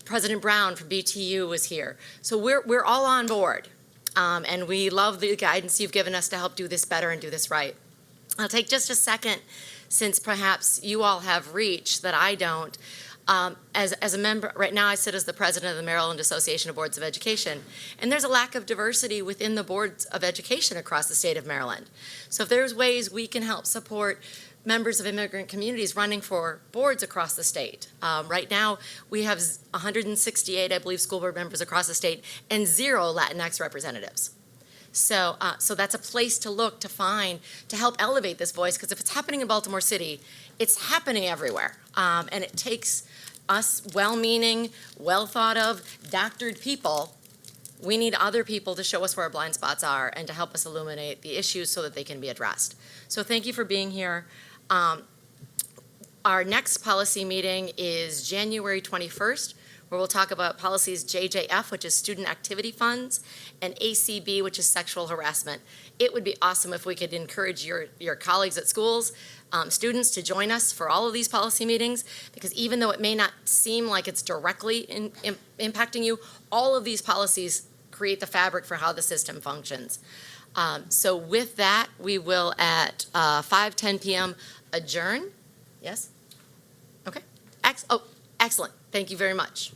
President Brown from BTU was here. So we're all on board. And we love the guidance you've given us to help do this better and do this right. I'll take just a second, since perhaps you all have reach that I don't. As a member, right now I sit as the president of the Maryland Association of Boards of Education, and there's a lack of diversity within the boards of education across the state of Maryland. So if there's ways we can help support members of immigrant communities running for boards across the state. Right now, we have 168, I believe, school board members across the state and 0 Latinx representatives. So that's a place to look to find, to help elevate this voice, because if it's happening in Baltimore City, it's happening everywhere. And it takes us well-meaning, well-thought-of, doctored people. We need other people to show us where our blind spots are and to help us illuminate the issues so that they can be addressed. So thank you for being here. Our next policy meeting is January 21st, where we'll talk about policies JJF, which is student activity funds, and ACB, which is sexual harassment. It would be awesome if we could encourage your colleagues at schools, students, to join us for all of these policy meetings, because even though it may not seem like it's directly impacting you, all of these policies create the fabric for how the system functions. So with that, we will at 5:10 p.m. adjourn. Yes? Okay. Excellent. Thank you very much.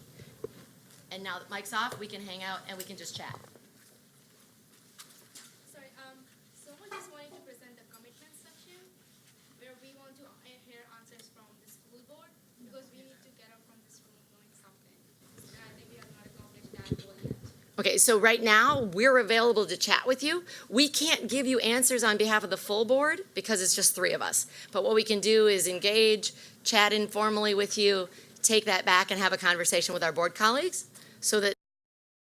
And now that Mike's off, we can hang out and we can just chat.
Sorry, someone just wanted to present the commitment section where we want to hear answers from the school board, because we need to get up from this room knowing something. And I think we have not accomplished that goal yet.
Okay, so right now, we're available to chat with you. We can't give you answers on behalf of the full board because it's just 3 of us. But what we can do is engage, chat informally with you, take that back and have a conversation with our board colleagues so that